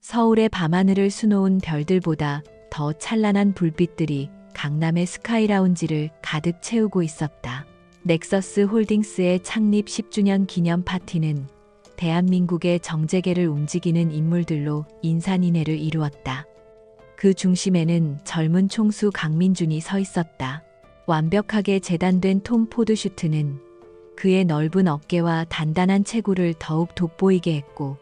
서울의 밤하늘을 수놓은 별들보다 더 찬란한 불빛들이 강남의 스카이라운지를 가득 채우고 있었다. 넥서스 홀딩스의 창립 10주년 기념 파티는 대한민국의 정재계를 움직이는 인물들로 인산인해를 이루었다. 그 중심에는 젊은 총수 강민준이 서 있었다. 완벽하게 재단된 톰 포드 슈트는 그의 넓은 어깨와 단단한 체구를 더욱 돋보이게 했고,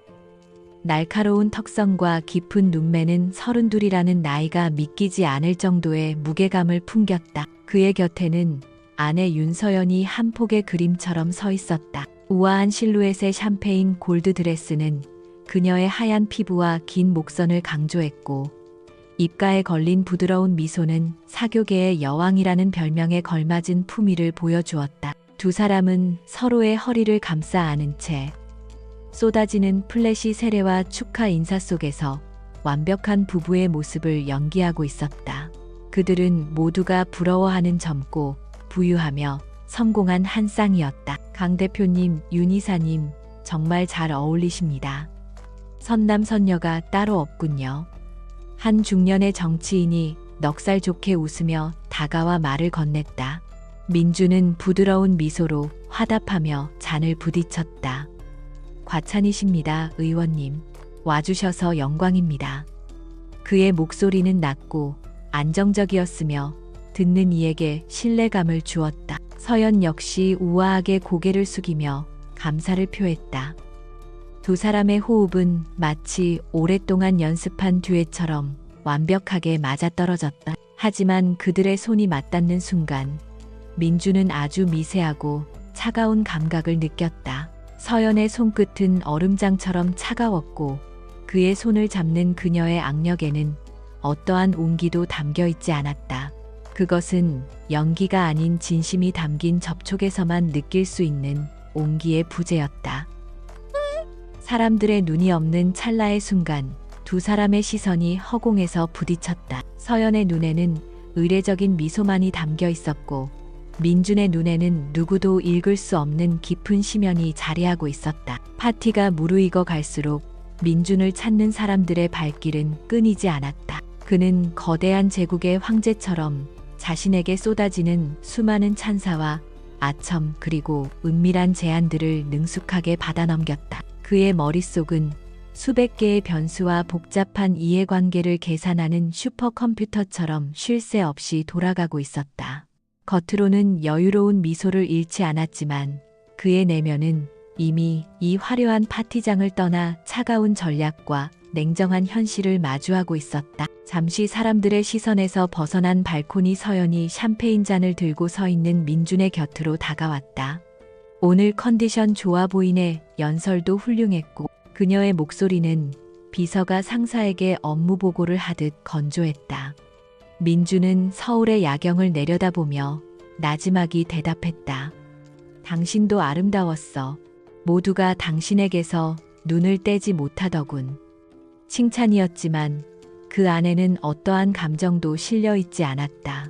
날카로운 턱선과 깊은 눈매는 32이라는 나이가 믿기지 않을 정도의 무게감을 풍겼다. 그의 곁에는 아내 윤서연이 한 폭의 그림처럼 서 있었다. 우아한 실루엣의 샴페인 골드 드레스는 그녀의 하얀 피부와 긴 목선을 강조했고, 입가에 걸린 부드러운 미소는 사교계의 여왕이라는 별명에 걸맞은 품위를 보여주었다. 두 사람은 서로의 허리를 감싸 안은 채 쏟아지는 플래시 세례와 축하 인사 속에서 완벽한 부부의 모습을 연기하고 있었다. 그들은 모두가 부러워하는 젊고 부유하며 성공한 한 쌍이었다. 강 대표님, 윤 이사님, 정말 잘 어울리십니다. 선남선녀가 따로 없군요. 한 중년의 정치인이 넉살 좋게 웃으며 다가와 말을 건넸다. 민주는 부드러운 미소로 화답하며 잔을 부딪혔다. 과찬이십니다, 의원님. 와주셔서 영광입니다. 그의 목소리는 낮고 안정적이었으며 듣는 이에게 신뢰감을 주었다. 서연 역시 우아하게 고개를 숙이며 감사를 표했다. 두 사람의 호흡은 마치 오랫동안 연습한 듀엣처럼 완벽하게 맞아떨어졌다. 하지만 그들의 손이 맞닿는 순간 민주는 아주 미세하고 차가운 감각을 느꼈다. 서연의 손끝은 얼음장처럼 차가웠고 그의 손을 잡는 그녀의 악력에는 어떠한 온기도 담겨 있지 않았다. 그것은 연기가 아닌 진심이 담긴 접촉에서만 느낄 수 있는 온기의 부재였다. 사람들의 눈이 없는 찰나의 순간 두 사람의 시선이 허공에서 부딪혔다. 서연의 눈에는 의례적인 미소만이 담겨 있었고 민준의 눈에는 누구도 읽을 수 없는 깊은 심연이 자리하고 있었다. 파티가 무르익어 갈수록 민준을 찾는 사람들의 발길은 끊이지 않았다. 그는 거대한 제국의 황제처럼 자신에게 쏟아지는 수많은 찬사와 아첨 그리고 은밀한 제안들을 능숙하게 받아넘겼다. 그의 머릿속은 수백 개의 변수와 복잡한 이해관계를 계산하는 슈퍼컴퓨터처럼 쉴 새 없이 돌아가고 있었다. 겉으로는 여유로운 미소를 잃지 않았지만 그의 내면은 이미 이 화려한 파티장을 떠나 차가운 전략과 냉정한 현실을 마주하고 있었다. 잠시 사람들의 시선에서 벗어난 발코니 서연이 샴페인 잔을 들고 서 있는 민준의 곁으로 다가왔다. 오늘 컨디션 좋아 보이네. 연설도 훌륭했고. 그녀의 목소리는 비서가 상사에게 업무 보고를 하듯 건조했다. 민주는 서울의 야경을 내려다보며 나지막이 대답했다. 당신도 아름다웠어. 모두가 당신에게서 눈을 떼지 못하더군. 칭찬이었지만 그 안에는 어떠한 감정도 실려 있지 않았다.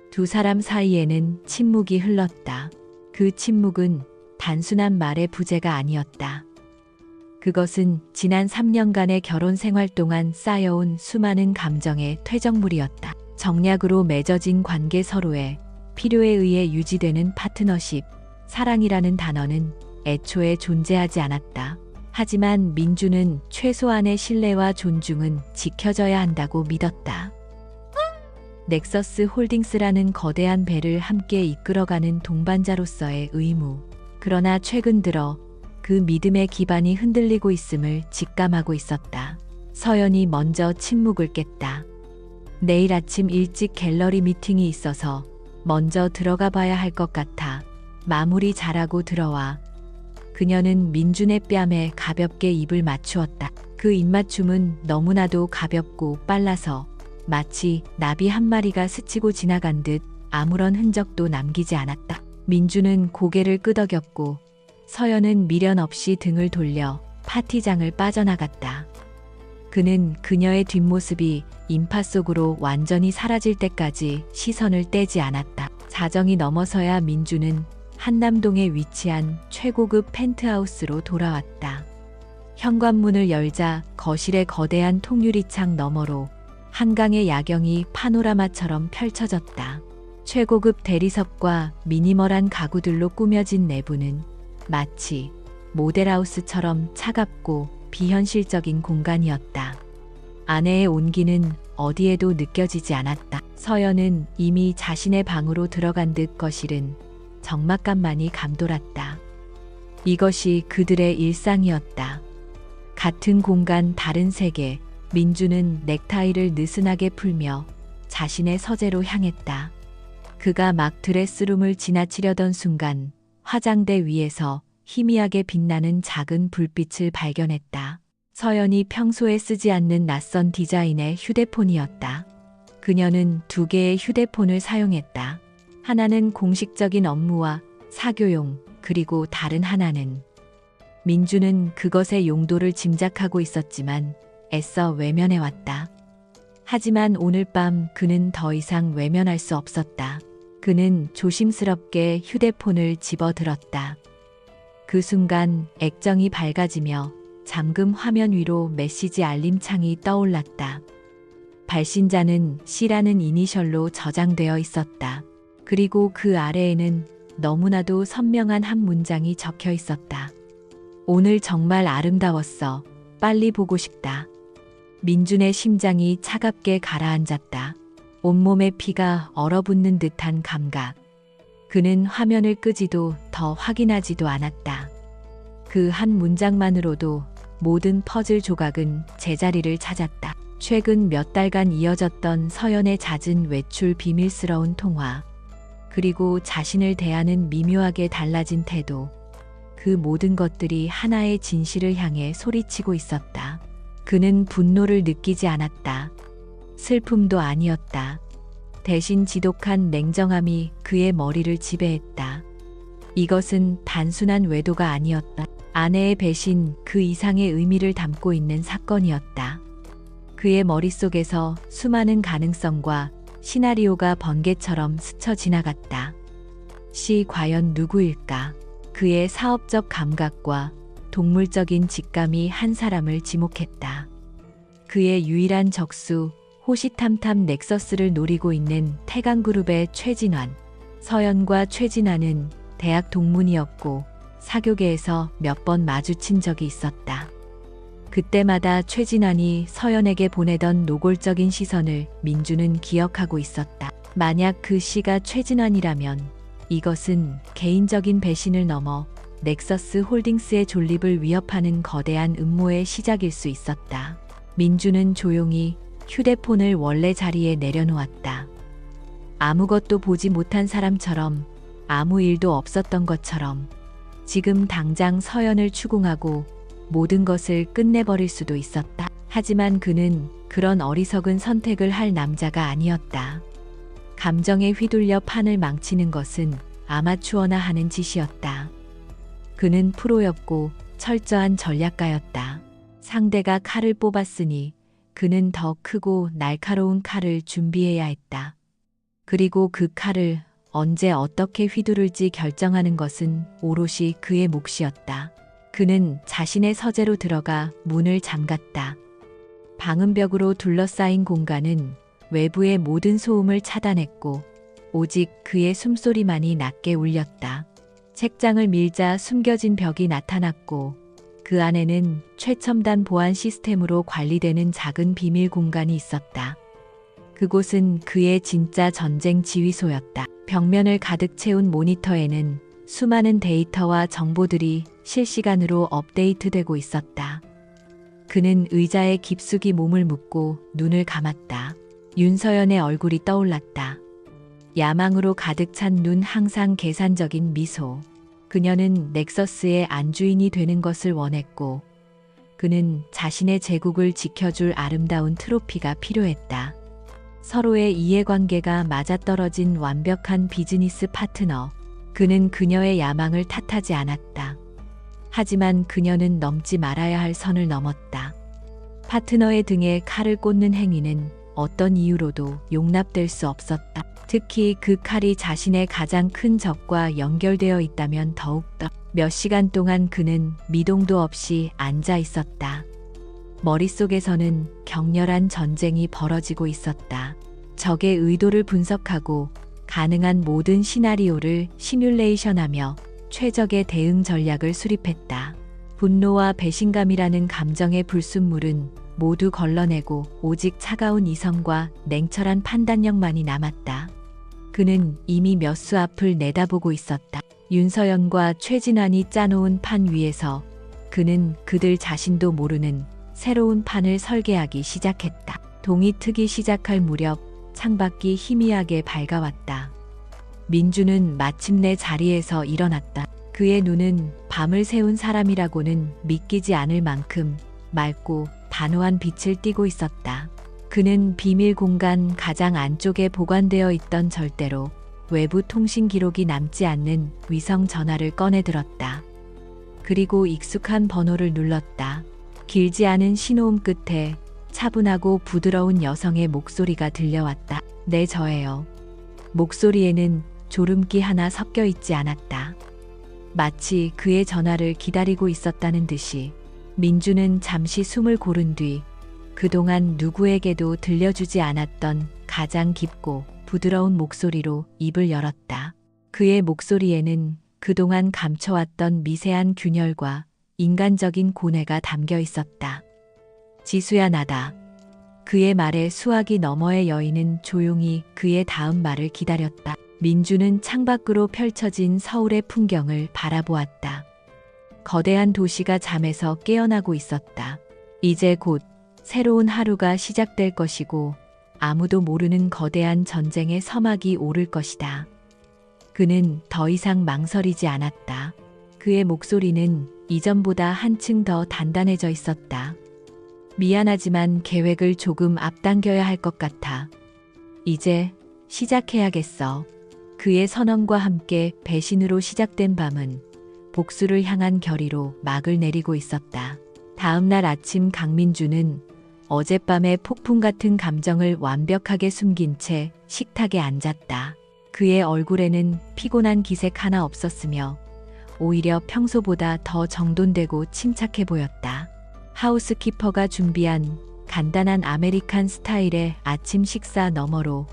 두 사람 사이에는 침묵이 흘렀다. 그 침묵은 단순한 말의 부재가 아니었다. 그것은 지난 3년간의 결혼 생활 동안 쌓여온 수많은 감정의 퇴적물이었다. 정략으로 맺어진 관계, 서로의 필요에 의해 유지되는 파트너십, 사랑이라는 단어는 애초에 존재하지 않았다. 하지만 민주는 최소한의 신뢰와 존중은 지켜져야 한다고 믿었다. 넥서스 홀딩스라는 거대한 배를 함께 이끌어가는 동반자로서의 의무. 그러나 최근 들어 그 믿음의 기반이 흔들리고 있음을 직감하고 있었다. 서연이 먼저 침묵을 깼다. 내일 아침 일찍 갤러리 미팅이 있어서 먼저 들어가 봐야 할 것 같아. 마무리 잘하고 들어와. 그녀는 민준의 뺨에 가볍게 입을 맞추었다. 그 입맞춤은 너무나도 가볍고 빨라서 마치 나비 한 마리가 스치고 지나간 듯 아무런 흔적도 남기지 않았다. 민주는 고개를 끄덕였고 서연은 미련 없이 등을 돌려 파티장을 빠져나갔다. 그는 그녀의 뒷모습이 인파 속으로 완전히 사라질 때까지 시선을 떼지 않았다. 자정이 넘어서야 민주는 한남동에 위치한 최고급 펜트하우스로 돌아왔다. 현관문을 열자 거실의 거대한 통유리창 너머로 한강의 야경이 파노라마처럼 펼쳐졌다. 최고급 대리석과 미니멀한 가구들로 꾸며진 내부는 마치 모델하우스처럼 차갑고 비현실적인 공간이었다. 아내의 온기는 어디에도 느껴지지 않았다. 서연은 이미 자신의 방으로 들어간 듯 거실은 적막감만이 감돌았다. 이것이 그들의 일상이었다. 같은 공간 다른 세계. 민주는 넥타이를 느슨하게 풀며 자신의 서재로 향했다. 그가 막 드레스룸을 지나치려던 순간 화장대 위에서 희미하게 빛나는 작은 불빛을 발견했다. 서연이 평소에 쓰지 않는 낯선 디자인의 휴대폰이었다. 그녀는 두 개의 휴대폰을 사용했다. 하나는 공식적인 업무와 사교용, 그리고 다른 하나는 민주는 그것의 용도를 짐작하고 있었지만 애써 외면해왔다. 하지만 오늘 밤 그는 더 이상 외면할 수 없었다. 그는 조심스럽게 휴대폰을 집어들었다. 그 순간 액정이 밝아지며 잠금 화면 위로 메시지 알림창이 떠올랐다. 발신자는 C라는 이니셜로 저장되어 있었다. 그리고 그 아래에는 너무나도 선명한 한 문장이 적혀 있었다. 오늘 정말 아름다웠어. 빨리 보고 싶다. 민준의 심장이 차갑게 가라앉았다. 온몸에 피가 얼어붙는 듯한 감각. 그는 화면을 끄지도 더 확인하지도 않았다. 그 한 문장만으로도 모든 퍼즐 조각은 제자리를 찾았다. 최근 몇 달간 이어졌던 서연의 잦은 외출, 비밀스러운 통화, 그리고 자신을 대하는 미묘하게 달라진 태도, 그 모든 것들이 하나의 진실을 향해 소리치고 있었다. 그는 분노를 느끼지 않았다. 슬픔도 아니었다. 대신 지독한 냉정함이 그의 머리를 지배했다. 이것은 단순한 외도가 아니었다. 아내의 배신, 그 이상의 의미를 담고 있는 사건이었다. 그의 머릿속에서 수많은 가능성과 시나리오가 번개처럼 스쳐 지나갔다. C 과연 누구일까? 그의 사업적 감각과 동물적인 직감이 한 사람을 지목했다. 그의 유일한 적수, 호시탐탐 넥서스를 노리고 있는 태강그룹의 최진환. 서연과 최진환은 대학 동문이었고 사교계에서 몇 번 마주친 적이 있었다. 그때마다 최진환이 서연에게 보내던 노골적인 시선을 민주는 기억하고 있었다. 만약 그 C가 최진환이라면 이것은 개인적인 배신을 넘어 넥서스 홀딩스의 존립을 위협하는 거대한 음모의 시작일 수 있었다. 민주는 조용히 휴대폰을 원래 자리에 내려놓았다. 아무것도 보지 못한 사람처럼, 아무 일도 없었던 것처럼 지금 당장 서연을 추궁하고 모든 것을 끝내버릴 수도 있었다. 하지만 그는 그런 어리석은 선택을 할 남자가 아니었다. 감정에 휘둘려 판을 망치는 것은 아마추어나 하는 짓이었다. 그는 프로였고 철저한 전략가였다. 상대가 칼을 뽑았으니 그는 더 크고 날카로운 칼을 준비해야 했다. 그리고 그 칼을 언제 어떻게 휘두를지 결정하는 것은 오롯이 그의 몫이었다. 그는 자신의 서재로 들어가 문을 잠갔다. 방음벽으로 둘러싸인 공간은 외부의 모든 소음을 차단했고 오직 그의 숨소리만이 낮게 울렸다. 책장을 밀자 숨겨진 벽이 나타났고 그 안에는 최첨단 보안 시스템으로 관리되는 작은 비밀 공간이 있었다. 그곳은 그의 진짜 전쟁 지휘소였다. 벽면을 가득 채운 모니터에는 수많은 데이터와 정보들이 실시간으로 업데이트되고 있었다. 그는 의자에 깊숙이 몸을 묻고 눈을 감았다. 윤서연의 얼굴이 떠올랐다. 야망으로 가득 찬 눈, 항상 계산적인 미소. 그녀는 넥서스의 안주인이 되는 것을 원했고 그는 자신의 제국을 지켜줄 아름다운 트로피가 필요했다. 서로의 이해관계가 맞아떨어진 완벽한 비즈니스 파트너. 그는 그녀의 야망을 탓하지 않았다. 하지만 그녀는 넘지 말아야 할 선을 넘었다. 파트너의 등에 칼을 꽂는 행위는 어떤 이유로도 용납될 수 없었다. 특히 그 칼이 자신의 가장 큰 적과 연결되어 있다면 더욱더. 몇 시간 동안 그는 미동도 없이 앉아 있었다. 머릿속에서는 격렬한 전쟁이 벌어지고 있었다. 적의 의도를 분석하고 가능한 모든 시나리오를 시뮬레이션하며 최적의 대응 전략을 수립했다. 분노와 배신감이라는 감정의 불순물은 모두 걸러내고 오직 차가운 이성과 냉철한 판단력만이 남았다. 그는 이미 몇 수 앞을 내다보고 있었다. 윤서연과 최진환이 짜놓은 판 위에서 그는 그들 자신도 모르는 새로운 판을 설계하기 시작했다. 동이 트기 시작할 무렵 창밖이 희미하게 밝아왔다. 민주는 마침내 자리에서 일어났다. 그의 눈은 밤을 새운 사람이라고는 믿기지 않을 만큼 맑고 단호한 빛을 띠고 있었다. 그는 비밀 공간 가장 안쪽에 보관되어 있던 절대로 외부 통신 기록이 남지 않는 위성 전화를 꺼내 들었다. 그리고 익숙한 번호를 눌렀다. 길지 않은 신호음 끝에 차분하고 부드러운 여성의 목소리가 들려왔다. 네, 저예요. 목소리에는 졸음기 하나 섞여 있지 않았다. 마치 그의 전화를 기다리고 있었다는 듯이 민주는 잠시 숨을 고른 뒤 그동안 누구에게도 들려주지 않았던 가장 깊고 부드러운 목소리로 입을 열었다. 그의 목소리에는 그동안 감춰왔던 미세한 균열과 인간적인 고뇌가 담겨 있었다. 지수야, 나다. 그의 말에 수화기 너머의 여인은 조용히 그의 다음 말을 기다렸다. 민주는 창밖으로 펼쳐진 서울의 풍경을 바라보았다. 거대한 도시가 잠에서 깨어나고 있었다. 이제 곧 새로운 하루가 시작될 것이고 아무도 모르는 거대한 전쟁의 서막이 오를 것이다. 그는 더 이상 망설이지 않았다. 그의 목소리는 이전보다 한층 더 단단해져 있었다. 미안하지만 계획을 조금 앞당겨야 할 것 같아. 이제 시작해야겠어. 그의 선언과 함께 배신으로 시작된 밤은 복수를 향한 결의로 막을 내리고 있었다. 다음 날 아침 강민주는 어젯밤의 폭풍 같은 감정을 완벽하게 숨긴 채 식탁에 앉았다. 그의 얼굴에는 피곤한 기색 하나 없었으며 오히려 평소보다 더 정돈되고 침착해 보였다. 하우스키퍼가 준비한 간단한 아메리칸 스타일의 아침 식사 너머로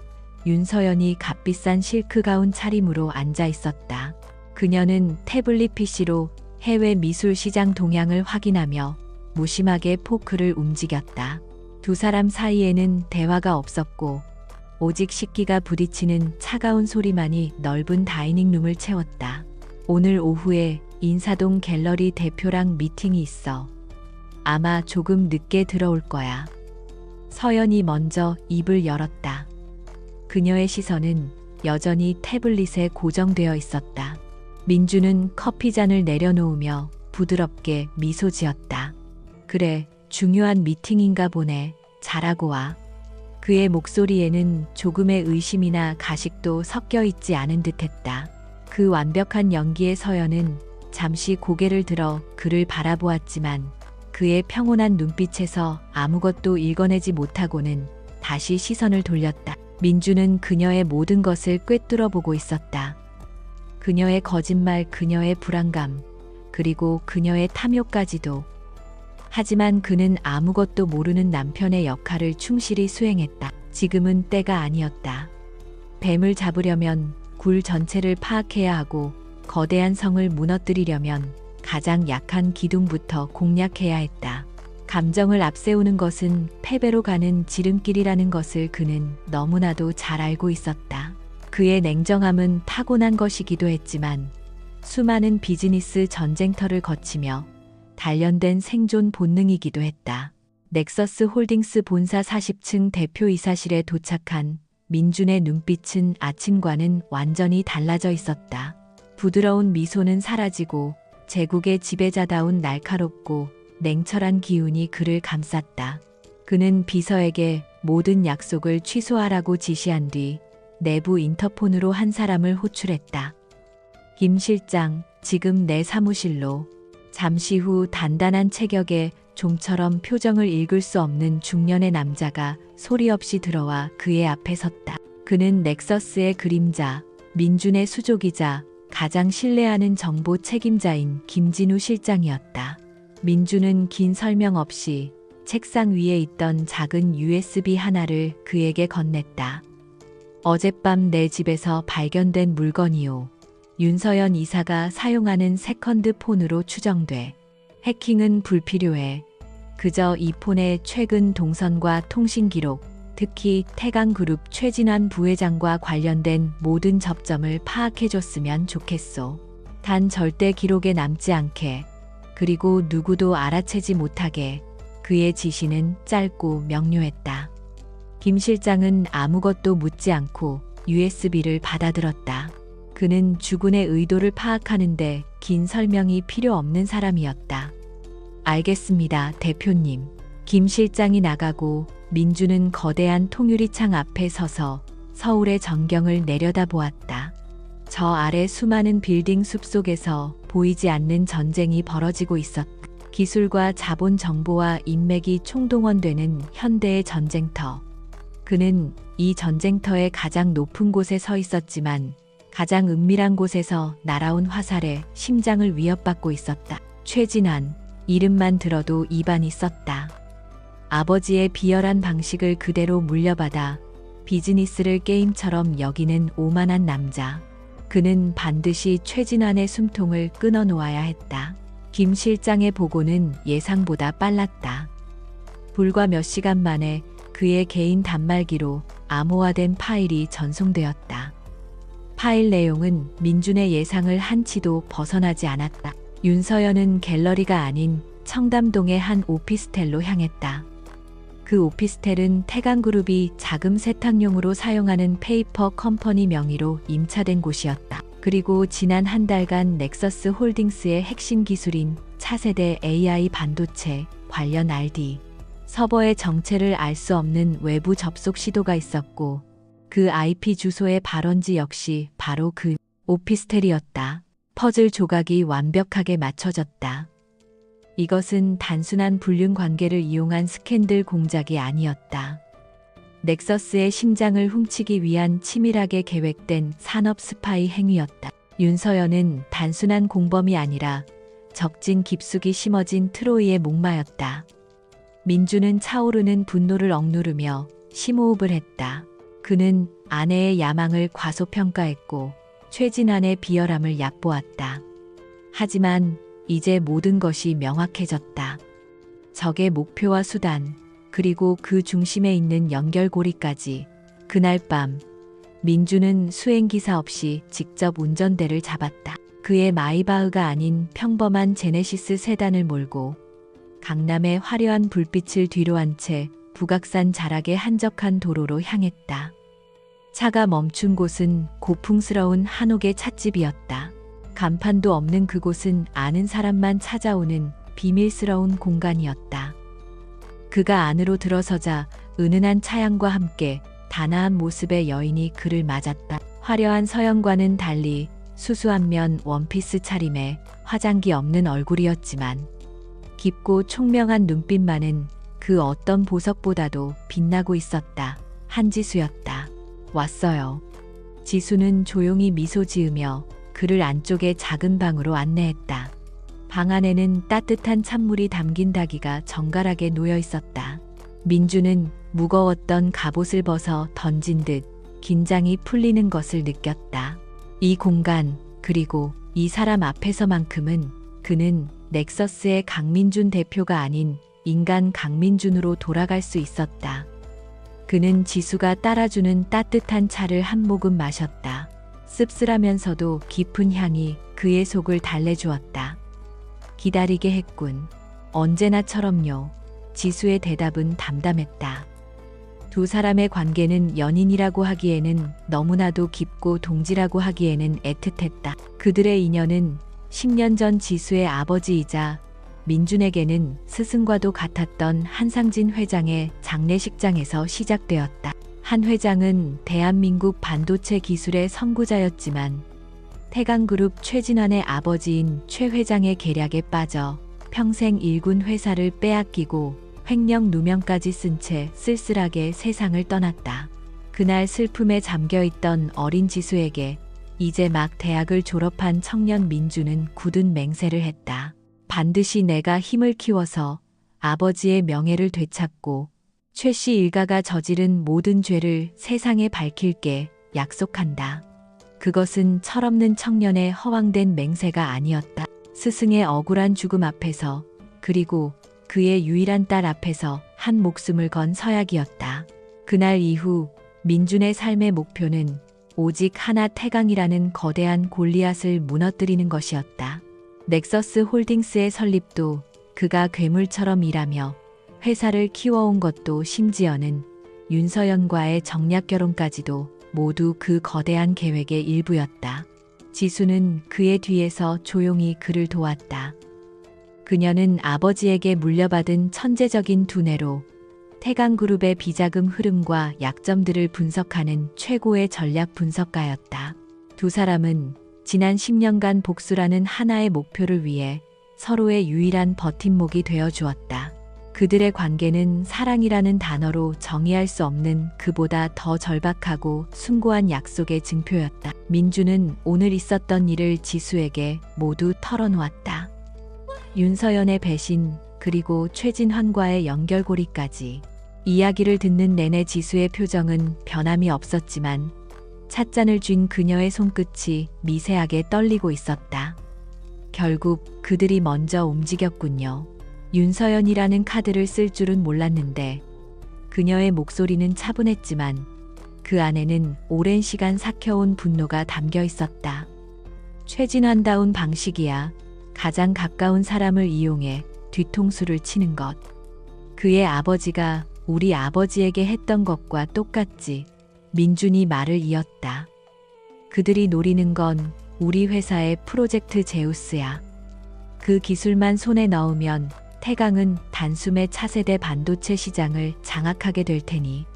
윤서연이 값비싼 실크 가운 차림으로 앉아 있었다. 그녀는 태블릿 PC로 해외 미술 시장 동향을 확인하며 무심하게 포크를 움직였다. 두 사람 사이에는 대화가 없었고 오직 식기가 부딪히는 차가운 소리만이 넓은 다이닝룸을 채웠다. 오늘 오후에 인사동 갤러리 대표랑 미팅이 있어. 아마 조금 늦게 들어올 거야. 서연이 먼저 입을 열었다. 그녀의 시선은 여전히 태블릿에 고정되어 있었다. 민주는 커피잔을 내려놓으며 부드럽게 미소 지었다. 그래, 중요한 미팅인가 보네. 잘하고 와. 그의 목소리에는 조금의 의심이나 가식도 섞여 있지 않은 듯했다. 그 완벽한 연기의 서연은 잠시 고개를 들어 그를 바라보았지만 그의 평온한 눈빛에서 아무것도 읽어내지 못하고는 다시 시선을 돌렸다. 민주는 그녀의 모든 것을 꿰뚫어 보고 있었다. 그녀의 거짓말, 그녀의 불안감, 그리고 그녀의 탐욕까지도. 하지만 그는 아무것도 모르는 남편의 역할을 충실히 수행했다. 지금은 때가 아니었다. 뱀을 잡으려면 굴 전체를 파악해야 하고 거대한 성을 무너뜨리려면 가장 약한 기둥부터 공략해야 했다. 감정을 앞세우는 것은 패배로 가는 지름길이라는 것을 그는 너무나도 잘 알고 있었다. 그의 냉정함은 타고난 것이기도 했지만 수많은 비즈니스 전쟁터를 거치며 단련된 생존 본능이기도 했다. 넥서스 홀딩스 본사 40층 대표이사실에 도착한 민준의 눈빛은 아침과는 완전히 달라져 있었다. 부드러운 미소는 사라지고 제국의 지배자다운 날카롭고 냉철한 기운이 그를 감쌌다. 그는 비서에게 모든 약속을 취소하라고 지시한 뒤 내부 인터폰으로 한 사람을 호출했다. 김 실장, 지금 내 사무실로. 잠시 후 단단한 체격에 좀처럼 표정을 읽을 수 없는 중년의 남자가 소리 없이 들어와 그의 앞에 섰다. 그는 넥서스의 그림자, 민준의 수족이자 가장 신뢰하는 정보 책임자인 김진우 실장이었다. 민주는 긴 설명 없이 책상 위에 있던 작은 USB 하나를 그에게 건넸다. 어젯밤 내 집에서 발견된 물건이요. 윤서연 이사가 사용하는 세컨드 폰으로 추정돼. 해킹은 불필요해. 그저 이 폰의 최근 동선과 통신 기록, 특히 태강그룹 최진환 부회장과 관련된 모든 접점을 파악해줬으면 좋겠소. 단 절대 기록에 남지 않게, 그리고 누구도 알아채지 못하게. 그의 지시는 짧고 명료했다. 김 실장은 아무것도 묻지 않고 USB를 받아들었다. 그는 주군의 의도를 파악하는데 긴 설명이 필요 없는 사람이었다. 알겠습니다, 대표님. 김 실장이 나가고 민주는 거대한 통유리창 앞에 서서 서울의 전경을 내려다보았다. 저 아래 수많은 빌딩 숲속에서 보이지 않는 전쟁이 벌어지고 있었다. 기술과 자본 정보와 인맥이 총동원되는 현대의 전쟁터. 그는 이 전쟁터의 가장 높은 곳에 서 있었지만 가장 은밀한 곳에서 날아온 화살에 심장을 위협받고 있었다. 최진환, 이름만 들어도 입안이 썩다. 아버지의 비열한 방식을 그대로 물려받아 비즈니스를 게임처럼 여기는 오만한 남자. 그는 반드시 최진환의 숨통을 끊어놓아야 했다. 김 실장의 보고는 예상보다 빨랐다. 불과 몇 시간 만에 그의 개인 단말기로 암호화된 파일이 전송되었다. 파일 내용은 민준의 예상을 한치도 벗어나지 않았다. 윤서연은 갤러리가 아닌 청담동의 한 오피스텔로 향했다. 그 오피스텔은 태강그룹이 자금 세탁용으로 사용하는 페이퍼 컴퍼니 명의로 임차된 곳이었다. 그리고 지난 한 달간 넥서스 홀딩스의 핵심 기술인 차세대 AI 반도체 관련 RD 서버의 정체를 알 수 없는 외부 접속 시도가 있었고 그 IP 주소의 발원지 역시 바로 그 오피스텔이었다. 퍼즐 조각이 완벽하게 맞춰졌다. 이것은 단순한 불륜 관계를 이용한 스캔들 공작이 아니었다. 넥서스의 심장을 훔치기 위한 치밀하게 계획된 산업 스파이 행위였다. 윤서연은 단순한 공범이 아니라 적진 깊숙이 심어진 트로이의 목마였다. 민주는 차오르는 분노를 억누르며 심호흡을 했다. 그는 아내의 야망을 과소평가했고 최진환의 비열함을 얕보았다. 하지만 이제 모든 것이 명확해졌다. 적의 목표와 수단, 그리고 그 중심에 있는 연결고리까지. 그날 밤, 민주는 수행기사 없이 직접 운전대를 잡았다. 그의 마이바흐가 아닌 평범한 제네시스 세단을 몰고 강남의 화려한 불빛을 뒤로한 채 북악산 자락의 한적한 도로로 향했다. 차가 멈춘 곳은 고풍스러운 한옥의 찻집이었다. 간판도 없는 그곳은 아는 사람만 찾아오는 비밀스러운 공간이었다. 그가 안으로 들어서자 은은한 차향과 함께 단아한 모습의 여인이 그를 맞았다. 화려한 서연과는 달리 수수한 면 원피스 차림에 화장기 없는 얼굴이었지만 깊고 총명한 눈빛만은 그 어떤 보석보다도 빛나고 있었다. 한지수였다. 왔어요. 지수는 조용히 미소 지으며 그를 안쪽의 작은 방으로 안내했다. 방 안에는 따뜻한 찬물이 담긴 다기가 정갈하게 놓여 있었다. 민주는 무거웠던 갑옷을 벗어 던진 듯 긴장이 풀리는 것을 느꼈다. 이 공간, 그리고 이 사람 앞에서만큼은 그는 넥서스의 강민준 대표가 아닌 인간 강민준으로 돌아갈 수 있었다. 그는 지수가 따라주는 따뜻한 차를 한 모금 마셨다. 씁쓸하면서도 깊은 향이 그의 속을 달래주었다. 기다리게 했군. 언제나처럼요. 지수의 대답은 담담했다. 두 사람의 관계는 연인이라고 하기에는 너무나도 깊고 동지라고 하기에는 애틋했다. 그들의 인연은 10년 전 지수의 아버지이자 민준에게는 스승과도 같았던 한상진 회장의 장례식장에서 시작되었다. 한 회장은 대한민국 반도체 기술의 선구자였지만 태강그룹 최진환의 아버지인 최 회장의 계략에 빠져 평생 일군 회사를 빼앗기고 횡령 누명까지 쓴 채 쓸쓸하게 세상을 떠났다. 그날 슬픔에 잠겨있던 어린 지수에게 이제 막 대학을 졸업한 청년 민주는 굳은 맹세를 했다. 반드시 내가 힘을 키워서 아버지의 명예를 되찾고 최 씨 일가가 저지른 모든 죄를 세상에 밝힐게 약속한다. 그것은 철없는 청년의 허황된 맹세가 아니었다. 스승의 억울한 죽음 앞에서 그리고 그의 유일한 딸 앞에서 한 목숨을 건 서약이었다. 그날 이후 민준의 삶의 목표는 오직 하나 태강이라는 거대한 골리앗을 무너뜨리는 것이었다. 넥서스 홀딩스의 설립도 그가 괴물처럼 일하며 회사를 키워온 것도 심지어는 윤서연과의 정략 결혼까지도 모두 그 거대한 계획의 일부였다. 지수는 그의 뒤에서 조용히 그를 도왔다. 그녀는 아버지에게 물려받은 천재적인 두뇌로 태강그룹의 비자금 흐름과 약점들을 분석하는 최고의 전략 분석가였다. 두 사람은 지난 10년간 복수라는 하나의 목표를 위해 서로의 유일한 버팀목이 되어 주었다. 그들의 관계는 사랑이라는 단어로 정의할 수 없는 그보다 더 절박하고 숭고한 약속의 증표였다. 민주는 오늘 있었던 일을 지수에게 모두 털어놓았다. 윤서연의 배신, 그리고 최진환과의 연결고리까지. 이야기를 듣는 내내 지수의 표정은 변함이 없었지만 찻잔을 쥔 그녀의 손끝이 미세하게 떨리고 있었다. 결국 그들이 먼저 움직였군요. 윤서연이라는 카드를 쓸 줄은 몰랐는데 그녀의 목소리는 차분했지만 그 안에는 오랜 시간 삭혀온 분노가 담겨 있었다. 최진환다운 방식이야. 가장 가까운 사람을 이용해 뒤통수를 치는 것. 그의 아버지가 우리 아버지에게 했던 것과 똑같지. 민준이 말을 이었다. 그들이 노리는 건 우리 회사의 프로젝트 제우스야. 그 기술만 손에 넣으면 태강은 단숨에 차세대 반도체 시장을 장악하게 될 테니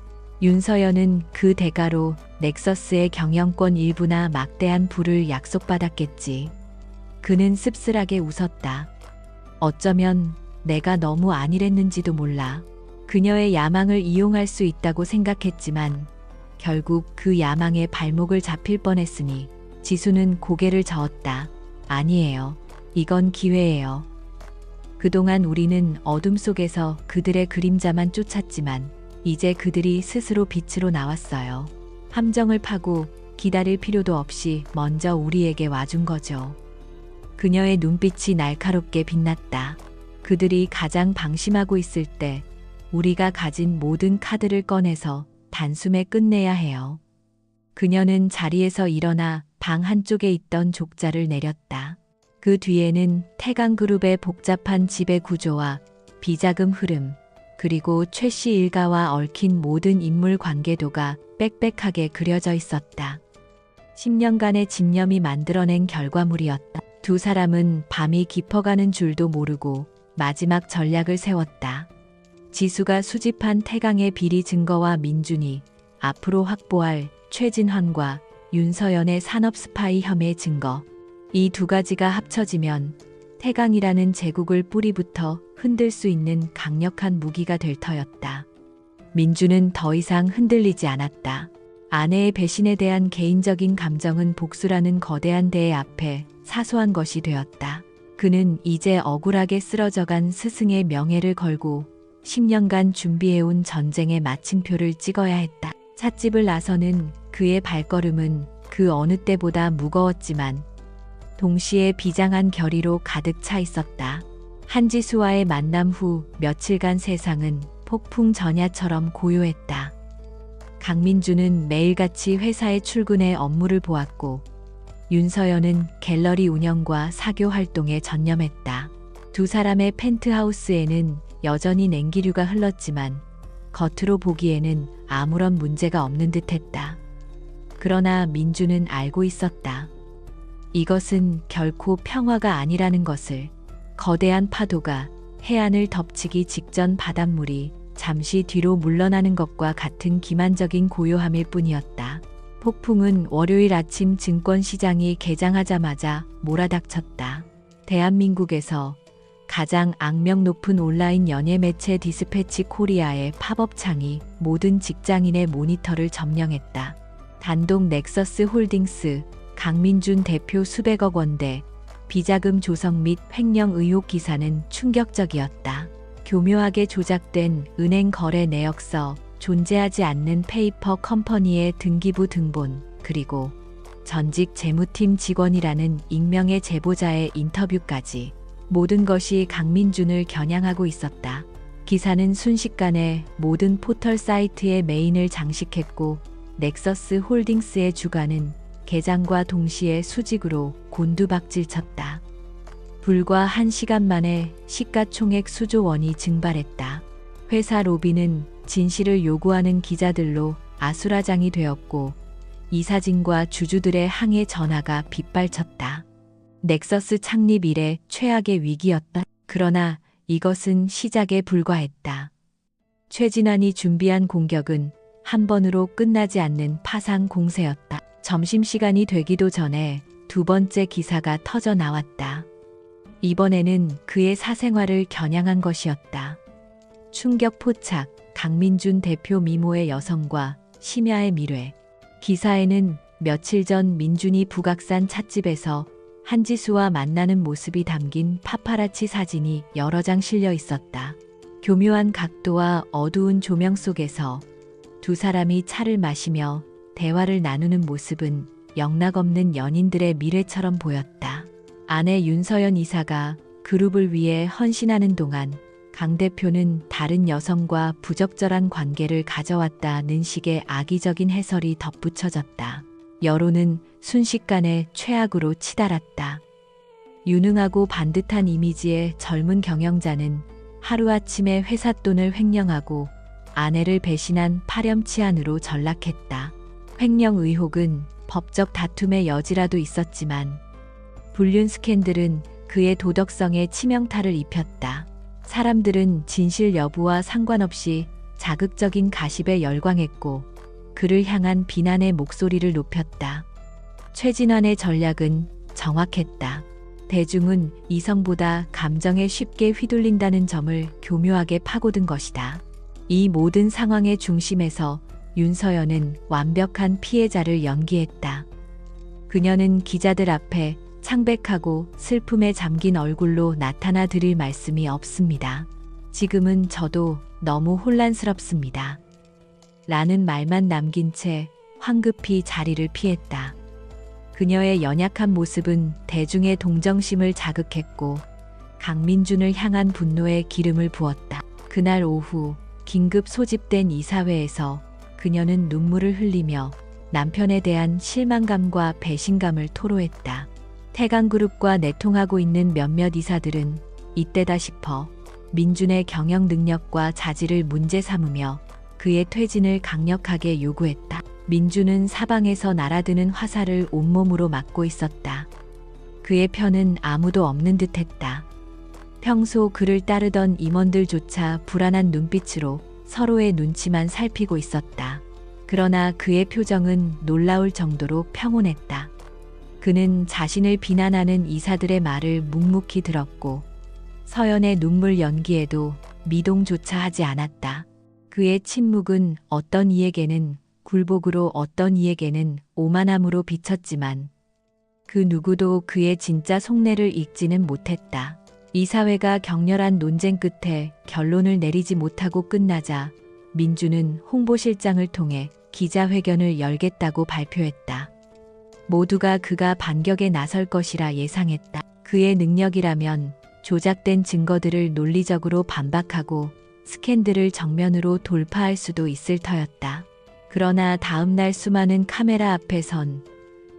윤서연은 그 대가로 넥서스의 경영권 일부나 막대한 부를 약속받았겠지. 그는 씁쓸하게 웃었다. 어쩌면 내가 너무 안일했는지도 몰라. 그녀의 야망을 이용할 수 있다고 생각했지만 결국 그 야망에 발목을 잡힐 뻔했으니 지수는 고개를 저었다. 아니에요. 이건 기회예요. 그동안 우리는 어둠 속에서 그들의 그림자만 쫓았지만 이제 그들이 스스로 빛으로 나왔어요. 함정을 파고 기다릴 필요도 없이 먼저 우리에게 와준 거죠. 그녀의 눈빛이 날카롭게 빛났다. 그들이 가장 방심하고 있을 때 우리가 가진 모든 카드를 꺼내서 단숨에 끝내야 해요. 그녀는 자리에서 일어나 방 한쪽에 있던 족자를 내렸다. 그 뒤에는 태강그룹의 복잡한 지배 구조와 비자금 흐름, 그리고 최 씨 일가와 얽힌 모든 인물 관계도가 빽빽하게 그려져 있었다. 10년간의 집념이 만들어낸 결과물이었다. 두 사람은 밤이 깊어가는 줄도 모르고 마지막 전략을 세웠다. 지수가 수집한 태강의 비리 증거와 민준이 앞으로 확보할 최진환과 윤서연의 산업 스파이 혐의 증거. 이 두 가지가 합쳐지면 태강이라는 제국을 뿌리부터 흔들 수 있는 강력한 무기가 될 터였다. 민주는 더 이상 흔들리지 않았다. 아내의 배신에 대한 개인적인 감정은 복수라는 거대한 대회 앞에 사소한 것이 되었다. 그는 이제 억울하게 쓰러져간 스승의 명예를 걸고 10년간 준비해온 전쟁의 마침표를 찍어야 했다. 찻집을 나서는 그의 발걸음은 그 어느 때보다 무거웠지만 동시에 비장한 결의로 가득 차 있었다. 한지수와의 만남 후 며칠간 세상은 폭풍 전야처럼 고요했다. 강민주는 매일같이 회사에 출근해 업무를 보았고 윤서연은 갤러리 운영과 사교 활동에 전념했다. 두 사람의 펜트하우스에는 여전히 냉기류가 흘렀지만 겉으로 보기에는 아무런 문제가 없는 듯했다. 그러나 민주는 알고 있었다. 이것은 결코 평화가 아니라는 것을. 거대한 파도가 해안을 덮치기 직전 바닷물이 잠시 뒤로 물러나는 것과 같은 기만적인 고요함일 뿐이었다. 폭풍은 월요일 아침 증권시장이 개장하자마자 몰아닥쳤다. 대한민국에서 가장 악명 높은 온라인 연예 매체 디스패치 코리아의 팝업 창이 모든 직장인의 모니터를 점령했다. 단독 넥서스 홀딩스, 강민준 대표 수백억 원대 비자금 조성 및 횡령 의혹 기사는 충격적이었다. 교묘하게 조작된 은행 거래 내역서, 존재하지 않는 페이퍼 컴퍼니의 등기부 등본, 그리고 전직 재무팀 직원이라는 익명의 제보자의 인터뷰까지 모든 것이 강민준을 겨냥하고 있었다. 기사는 순식간에 모든 포털 사이트의 메인을 장식했고 넥서스 홀딩스의 주가는 개장과 동시에 수직으로 곤두박질쳤다. 불과 1시간 만에 시가총액 수조 원이 증발했다. 회사 로비는 진실을 요구하는 기자들로 아수라장이 되었고 이사진과 주주들의 항해 전화가 빗발쳤다. 넥서스 창립 이래 최악의 위기였다. 그러나 이것은 시작에 불과했다. 최진환이 준비한 공격은 한 번으로 끝나지 않는 파상 공세였다. 점심시간이 되기도 전에 두 번째 기사가 터져 나왔다. 이번에는 그의 사생활을 겨냥한 것이었다. 충격 포착, 강민준 대표 미모의 여성과 심야의 미래. 기사에는 며칠 전 민준이 북악산 찻집에서 한지수와 만나는 모습이 담긴 파파라치 사진이 여러 장 실려 있었다. 교묘한 각도와 어두운 조명 속에서 두 사람이 차를 마시며 대화를 나누는 모습은 영락없는 연인들의 미래처럼 보였다. 아내 윤서연 이사가 그룹을 위해 헌신하는 동안 강 대표는 다른 여성과 부적절한 관계를 가져왔다는 식의 악의적인 해설이 덧붙여졌다. 여론은 순식간에 최악으로 치달았다. 유능하고 반듯한 이미지의 젊은 경영자는 하루아침에 회사 돈을 횡령하고 아내를 배신한 파렴치한으로 전락했다. 횡령 의혹은 법적 다툼의 여지라도 있었지만 불륜 스캔들은 그의 도덕성에 치명타를 입혔다. 사람들은 진실 여부와 상관없이 자극적인 가십에 열광했고 그를 향한 비난의 목소리를 높였다. 최진환의 전략은 정확했다. 대중은 이성보다 감정에 쉽게 휘둘린다는 점을 교묘하게 파고든 것이다. 이 모든 상황의 중심에서 윤서연은 완벽한 피해자를 연기했다. 그녀는 기자들 앞에 창백하고 슬픔에 잠긴 얼굴로 나타나 드릴 말씀이 없습니다. 지금은 저도 너무 혼란스럽습니다. 라는 말만 남긴 채 황급히 자리를 피했다. 그녀의 연약한 모습은 대중의 동정심을 자극했고 강민준을 향한 분노에 기름을 부었다. 그날 오후 긴급 소집된 이사회에서 그녀는 눈물을 흘리며 남편에 대한 실망감과 배신감을 토로했다. 태강그룹과 내통하고 있는 몇몇 이사들은 이때다 싶어 민준의 경영 능력과 자질을 문제 삼으며 그의 퇴진을 강력하게 요구했다. 민준은 사방에서 날아드는 화살을 온몸으로 맞고 있었다. 그의 편은 아무도 없는 듯했다. 평소 그를 따르던 임원들조차 불안한 눈빛으로 서로의 눈치만 살피고 있었다. 그러나 그의 표정은 놀라울 정도로 평온했다. 그는 자신을 비난하는 이사들의 말을 묵묵히 들었고 서연의 눈물 연기에도 미동조차 하지 않았다. 그의 침묵은 어떤 이에게는 굴복으로 어떤 이에게는 오만함으로 비쳤지만 그 누구도 그의 진짜 속내를 읽지는 못했다. 이사회가 격렬한 논쟁 끝에 결론을 내리지 못하고 끝나자 민준은 홍보실장을 통해 기자회견을 열겠다고 발표했다. 모두가 그가 반격에 나설 것이라 예상했다. 그의 능력이라면 조작된 증거들을 논리적으로 반박하고 스캔들을 정면으로 돌파할 수도 있을 터였다. 그러나 다음날 수많은 카메라 앞에 선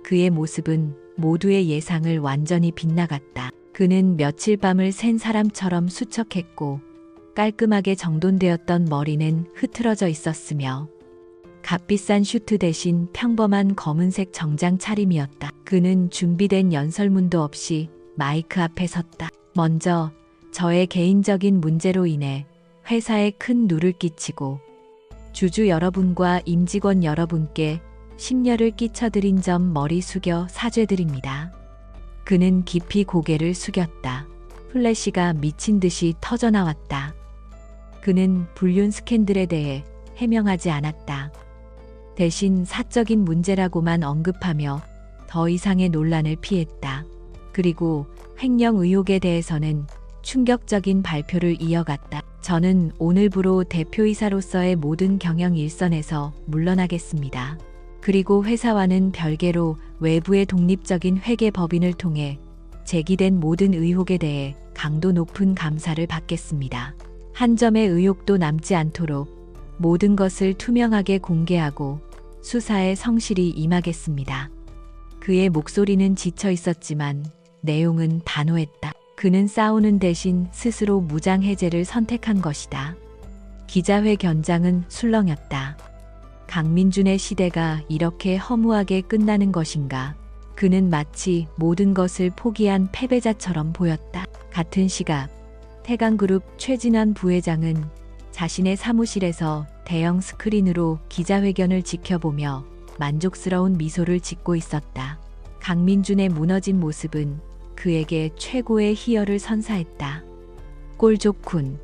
그의 모습은 모두의 예상을 완전히 빗나갔다. 그는 며칠 밤을 샌 사람처럼 수척했고 깔끔하게 정돈되었던 머리는 흐트러져 있었으며 값비싼 슈트 대신 평범한 검은색 정장 차림이었다. 그는 준비된 연설문도 없이 마이크 앞에 섰다. 먼저 저의 개인적인 문제로 인해 회사에 큰 누를 끼치고 주주 여러분과 임직원 여러분께 심려를 끼쳐드린 점 머리 숙여 사죄드립니다. 그는 깊이 고개를 숙였다. 플래시가 미친 듯이 터져나왔다. 그는 불륜 스캔들에 대해 해명하지 않았다. 대신 사적인 문제라고만 언급하며 더 이상의 논란을 피했다. 그리고 횡령 의혹에 대해서는 충격적인 발표를 이어갔다. 저는 오늘부로 대표이사로서의 모든 경영 일선에서 물러나겠습니다. 그리고 회사와는 별개로 외부의 독립적인 회계법인을 통해 제기된 모든 의혹에 대해 강도 높은 감사를 받겠습니다. 한 점의 의혹도 남지 않도록 모든 것을 투명하게 공개하고 수사에 성실히 임하겠습니다. 그의 목소리는 지쳐 있었지만 내용은 단호했다. 그는 싸우는 대신 스스로 무장해제를 선택한 것이다. 기자회견장은 술렁였다. 강민준의 시대가 이렇게 허무하게 끝나는 것인가? 그는 마치 모든 것을 포기한 패배자처럼 보였다. 같은 시각 태강그룹 최진환 부회장은 자신의 사무실에서 대형 스크린으로 기자회견을 지켜보며 만족스러운 미소를 짓고 있었다. 강민준의 무너진 모습은 그에게 최고의 희열을 선사했다. 꼴 좋군.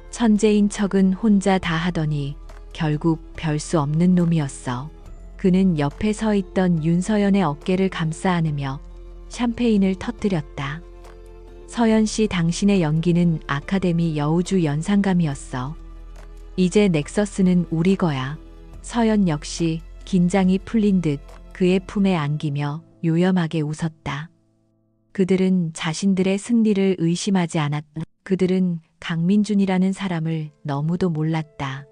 천재인 척은 혼자 다 하더니 결국 별 수 없는 놈이었어. 그는 옆에 서 있던 윤서연의 어깨를 감싸 안으며 샴페인을 터뜨렸다. 서연 씨, 당신의 연기는 아카데미 여우주 연상감이었어. 이제 넥서스는 우리 거야. 서연 역시 긴장이 풀린 듯 그의 품에 안기며 요염하게 웃었다. 그들은 자신들의 승리를 의심하지 않았다. 그들은 강민준이라는 사람을 너무도 몰랐다.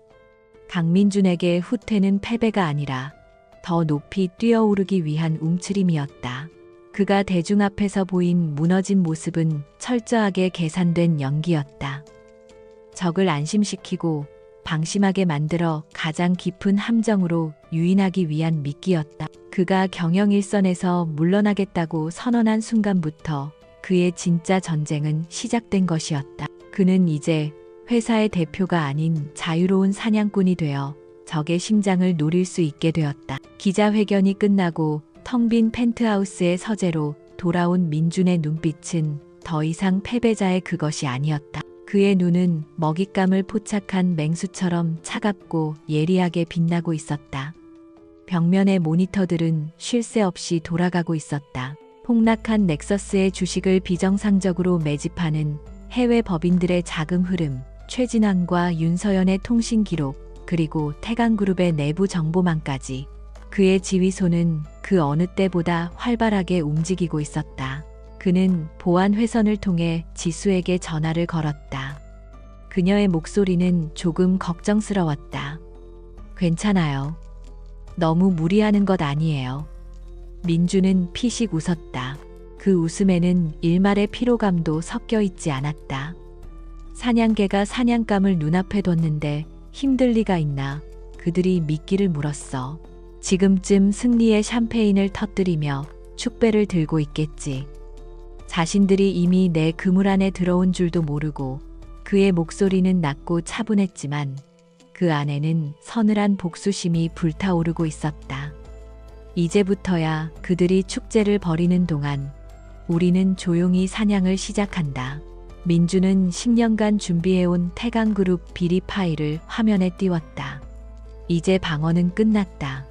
강민준에게 후퇴는 패배가 아니라 더 높이 뛰어오르기 위한 움츠림이었다. 그가 대중 앞에서 보인 무너진 모습은 철저하게 계산된 연기였다. 적을 안심시키고 방심하게 만들어 가장 깊은 함정으로 유인하기 위한 미끼였다. 그가 경영 일선에서 물러나겠다고 선언한 순간부터 그의 진짜 전쟁은 시작된 것이었다. 그는 이제 회사의 대표가 아닌 자유로운 사냥꾼이 되어 적의 심장을 노릴 수 있게 되었다. 기자회견이 끝나고 텅 빈 펜트하우스의 서재로 돌아온 민준의 눈빛은 더 이상 패배자의 그것이 아니었다. 그의 눈은 먹잇감을 포착한 맹수처럼 차갑고 예리하게 빛나고 있었다. 벽면의 모니터들은 쉴 새 없이 돌아가고 있었다. 폭락한 넥서스의 주식을 비정상적으로 매집하는 해외 법인들의 자금 흐름, 최진환과 윤서연의 통신 기록, 그리고 태강그룹의 내부 정보망까지 그의 지휘소는 그 어느 때보다 활발하게 움직이고 있었다. 그는 보안 회선을 통해 지수에게 전화를 걸었다. 그녀의 목소리는 조금 걱정스러웠다. 괜찮아요. 너무 무리하는 것 아니에요. 민주는 피식 웃었다. 그 웃음에는 일말의 피로감도 섞여 있지 않았다. 사냥개가 사냥감을 눈앞에 뒀는데 힘들 리가 있나? 그들이 미끼를 물었어. 지금쯤 승리의 샴페인을 터뜨리며 축배를 들고 있겠지. 자신들이 이미 내 그물 안에 들어온 줄도 모르고. 그의 목소리는 낮고 차분했지만 그 안에는 서늘한 복수심이 불타오르고 있었다. 이제부터야 그들이 축제를 벌이는 동안 우리는 조용히 사냥을 시작한다. 민주는 10년간 준비해온 태강그룹 비리 파일을 화면에 띄웠다. 이제 방어는 끝났다.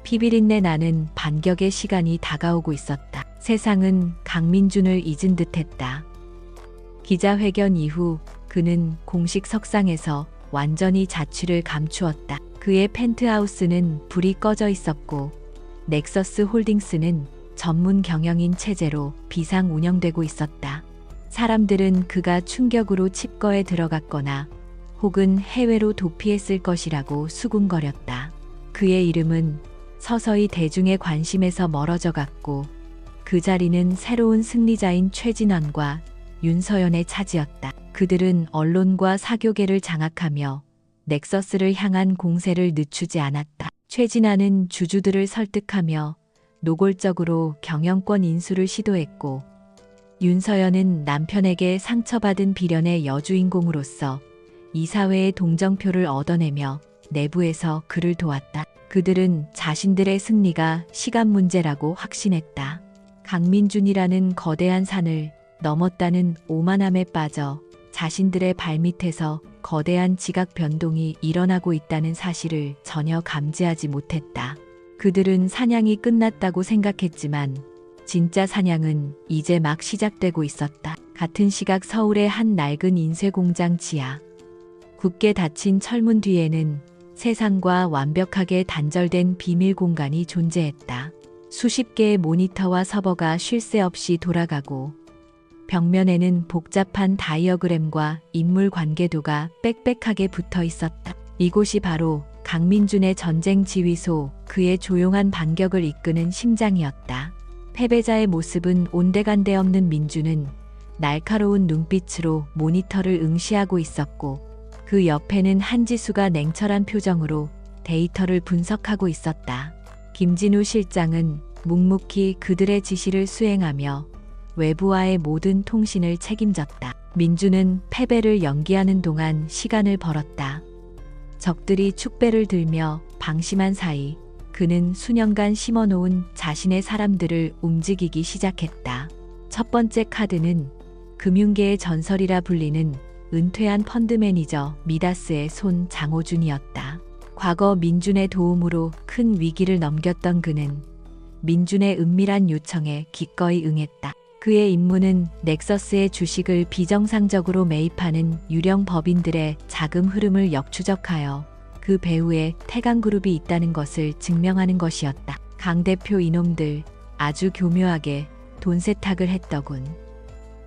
피비린내 나는 반격의 시간이 다가오고 있었다. 세상은 강민준을 잊은 듯했다. 기자회견 이후 그는 공식 석상에서 완전히 자취를 감추었다. 그의 펜트하우스는 불이 꺼져 있었고 넥서스 홀딩스는 전문 경영인 체제로 비상 운영되고 있었다. 사람들은 그가 충격으로 칩거에 들어갔거나 혹은 해외로 도피했을 것이라고 수군거렸다. 그의 이름은 서서히 대중의 관심에서 멀어져 갔고 그 자리는 새로운 승리자인 최진환과 윤서연의 차지였다. 그들은 언론과 사교계를 장악하며 넥서스를 향한 공세를 늦추지 않았다. 최진환은 주주들을 설득하며 노골적으로 경영권 인수를 시도했고 윤서연은 남편에게 상처받은 비련의 여주인공으로서 이사회의 동정표를 얻어내며 내부에서 그를 도왔다. 그들은 자신들의 승리가 시간 문제라고 확신했다. 강민준이라는 거대한 산을 넘었다는 오만함에 빠져 자신들의 발밑에서 거대한 지각 변동이 일어나고 있다는 사실을 전혀 감지하지 못했다. 그들은 사냥이 끝났다고 생각했지만 진짜 사냥은 이제 막 시작되고 있었다. 같은 시각 서울의 한 낡은 인쇄공장 지하. 굳게 닫힌 철문 뒤에는 세상과 완벽하게 단절된 비밀 공간이 존재했다. 수십 개의 모니터와 서버가 쉴 새 없이 돌아가고 벽면에는 복잡한 다이어그램과 인물 관계도가 빽빽하게 붙어 있었다. 이곳이 바로 강민준의 전쟁 지휘소, 그의 조용한 반격을 이끄는 심장이었다. 패배자의 모습은 온데간데 없는 민준은 날카로운 눈빛으로 모니터를 응시하고 있었고 그 옆에는 한지수가 냉철한 표정으로 데이터를 분석하고 있었다. 김진우 실장은 묵묵히 그들의 지시를 수행하며 외부와의 모든 통신을 책임졌다. 민준은 패배를 연기하는 동안 시간을 벌었다. 적들이 축배를 들며 방심한 사이 그는 수년간 심어놓은 자신의 사람들을 움직이기 시작했다. 첫 번째 카드는 금융계의 전설이라 불리는 은퇴한 펀드 매니저 미다스의 손 장호준이었다. 과거 민준의 도움으로 큰 위기를 넘겼던 그는 민준의 은밀한 요청에 기꺼이 응했다. 그의 임무는 넥서스의 주식을 비정상적으로 매입하는 유령 법인들의 자금 흐름을 역추적하여 그 배후에 태강그룹이 있다는 것을 증명하는 것이었다. 강 대표 이놈들 아주 교묘하게 돈 세탁을 했더군.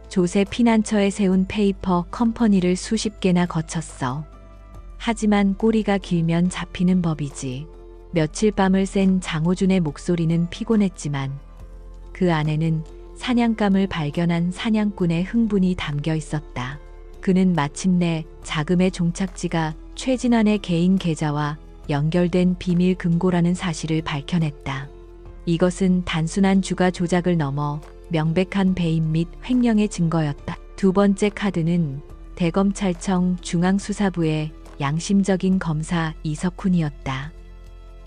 조세 피난처에 세운 페이퍼 컴퍼니를 수십 개나 거쳤어. 하지만 꼬리가 길면 잡히는 법이지. 며칠 밤을 샌 장호준의 목소리는 피곤했지만 그 안에는 사냥감을 발견한 사냥꾼의 흥분이 담겨 있었다. 그는 마침내 자금의 종착지가 최진환의 개인 계좌와 연결된 비밀 금고라는 사실을 밝혀냈다. 이것은 단순한 주가 조작을 넘어 명백한 배임 및 횡령의 증거였다. 두 번째 카드는 대검찰청 중앙수사부의 양심적인 검사 이석훈이었다.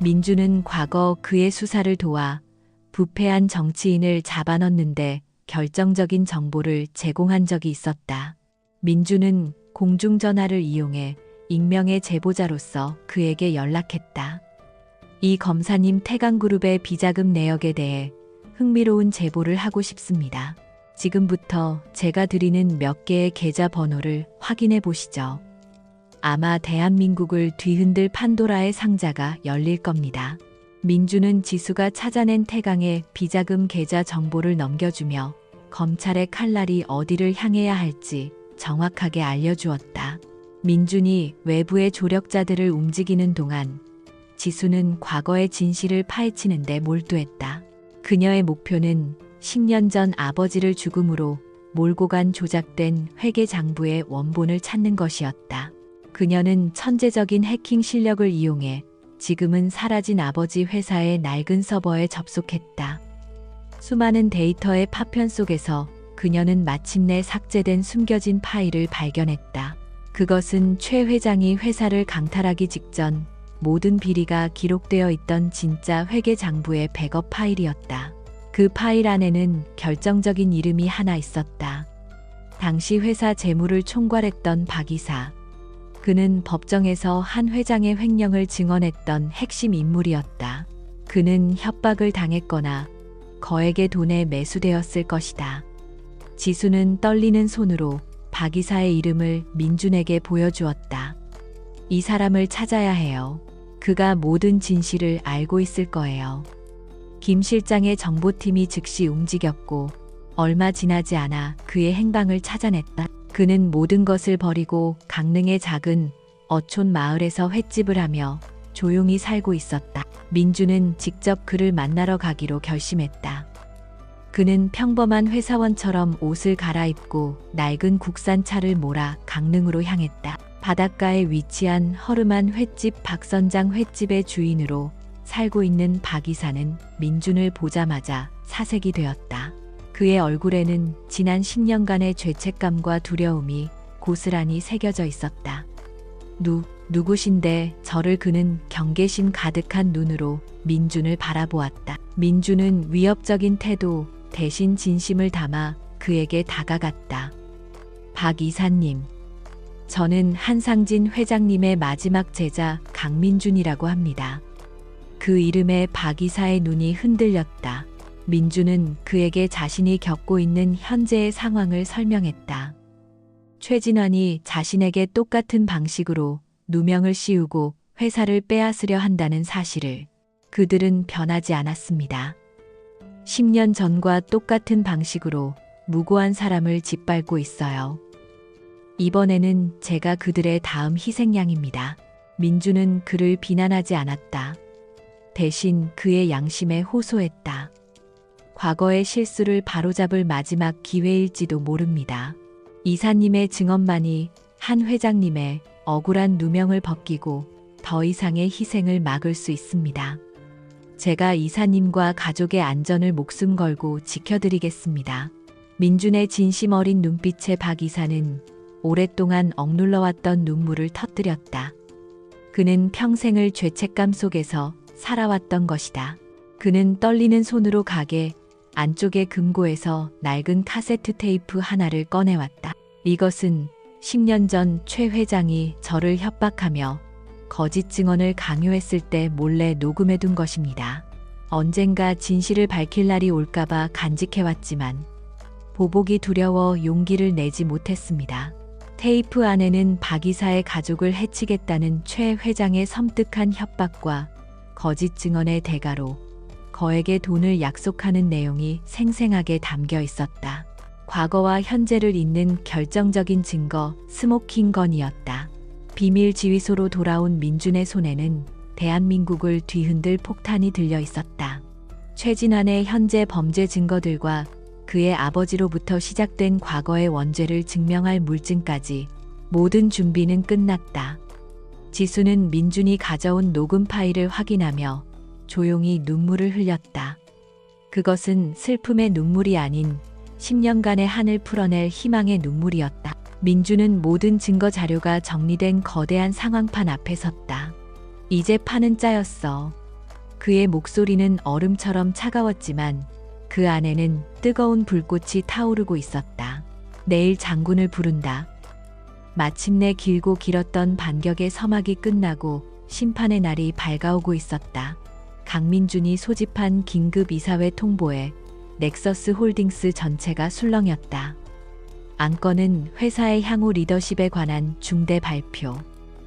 민준은 과거 그의 수사를 도와 부패한 정치인을 잡아넣는데 결정적인 정보를 제공한 적이 있었다. 민준은 공중전화를 이용해 익명의 제보자로서 그에게 연락했다. 이 검사님 태강그룹의 비자금 내역에 대해 흥미로운 제보를 하고 싶습니다. 지금부터 제가 드리는 몇 개의 계좌 번호를 확인해 보시죠. 아마 대한민국을 뒤흔들 판도라의 상자가 열릴 겁니다. 민준은 지수가 찾아낸 태강의 비자금 계좌 정보를 넘겨주며 검찰의 칼날이 어디를 향해야 할지 정확하게 알려주었다. 민준이 외부의 조력자들을 움직이는 동안 지수는 과거의 진실을 파헤치는 데 몰두했다. 그녀의 목표는 10년 전 아버지를 죽음으로 몰고 간 조작된 회계장부의 원본을 찾는 것이었다. 그녀는 천재적인 해킹 실력을 이용해 지금은 사라진 아버지 회사의 낡은 서버에 접속했다. 수많은 데이터의 파편 속에서 그녀는 마침내 삭제된 숨겨진 파일을 발견했다. 그것은 최 회장이 회사를 강탈하기 직전 모든 비리가 기록되어 있던 진짜 회계장부의 백업 파일이었다. 그 파일 안에는 결정적인 이름이 하나 있었다. 당시 회사 재무를 총괄했던 박 이사. 그는 법정에서 한 회장의 횡령을 증언했던 핵심 인물이었다. 그는 협박을 당했거나 거액의 돈에 매수되었을 것이다. 지수는 떨리는 손으로 박 이사의 이름을 민준에게 보여주었다. 이 사람을 찾아야 해요. 그가 모든 진실을 알고 있을 거예요. 김 실장의 정보팀이 즉시 움직였고 얼마 지나지 않아 그의 행방을 찾아냈다. 그는 모든 것을 버리고 강릉의 작은 어촌 마을에서 횟집을 하며 조용히 살고 있었다. 민준은 직접 그를 만나러 가기로 결심했다. 그는 평범한 회사원처럼 옷을 갈아입고 낡은 국산차를 몰아 강릉으로 향했다. 바닷가에 위치한 허름한 횟집 박선장 횟집의 주인으로 살고 있는 박 이사는 민준을 보자마자 사색이 되었다. 그의 얼굴에는 지난 10년간의 죄책감과 두려움이 고스란히 새겨져 있었다. 누구신데? 저를 그는 경계심 가득한 눈으로 민준을 바라보았다. 민준은 위협적인 태도 대신 진심을 담아 그에게 다가갔다. 박 이사님, 저는 한상진 회장님의 마지막 제자 강민준이라고 합니다. 그 이름에 박 이사의 눈이 흔들렸다. 민주는 그에게 자신이 겪고 있는 현재의 상황을 설명했다. 최진환이 자신에게 똑같은 방식으로 누명을 씌우고 회사를 빼앗으려 한다는 사실을 그들은 변하지 않았습니다. 10년 전과 똑같은 방식으로 무고한 사람을 짓밟고 있어요. 이번에는 제가 그들의 다음 희생양입니다. 민주는 그를 비난하지 않았다. 대신 그의 양심에 호소했다. 과거의 실수를 바로잡을 마지막 기회일지도 모릅니다. 이사님의 증언만이 한 회장님의 억울한 누명을 벗기고 더 이상의 희생을 막을 수 있습니다. 제가 이사님과 가족의 안전을 목숨 걸고 지켜드리겠습니다. 민준의 진심 어린 눈빛에 박 이사는 오랫동안 억눌러왔던 눈물을 터뜨렸다. 그는 평생을 죄책감 속에서 살아왔던 것이다. 그는 떨리는 손으로 가게 안쪽의 금고에서 낡은 카세트 테이프 하나를 꺼내왔다. 이것은 10년 전 최 회장이 저를 협박하며 거짓 증언을 강요했을 때 몰래 녹음해둔 것입니다. 언젠가 진실을 밝힐 날이 올까봐 간직해왔지만 보복이 두려워 용기를 내지 못했습니다. 테이프 안에는 박 이사의 가족을 해치겠다는 최 회장의 섬뜩한 협박과 거짓 증언의 대가로 거액의 돈을 약속하는 내용이 생생하게 담겨 있었다. 과거와 현재를 잇는 결정적인 증거, 스모킹 건이었다. 비밀 지휘소로 돌아온 민준의 손에는 대한민국을 뒤흔들 폭탄이 들려 있었다. 최진환의 현재 범죄 증거들과 그의 아버지로부터 시작된 과거의 원죄를 증명할 물증까지 모든 준비는 끝났다. 지수는 민준이 가져온 녹음 파일을 확인하며 조용히 눈물을 흘렸다. 그것은 슬픔의 눈물이 아닌 10년간의 한을 풀어낼 희망의 눈물이었다. 민준은 모든 증거 자료가 정리된 거대한 상황판 앞에 섰다. 이제 판은 짜였어. 그의 목소리는 얼음처럼 차가웠지만 그 안에는 뜨거운 불꽃이 타오르고 있었다. 내일 장군을 부른다. 마침내 길고 길었던 반격의 서막이 끝나고 심판의 날이 밝아오고 있었다. 강민준이 소집한 긴급 이사회 통보에 넥서스 홀딩스 전체가 술렁였다. 안건은 회사의 향후 리더십에 관한 중대 발표.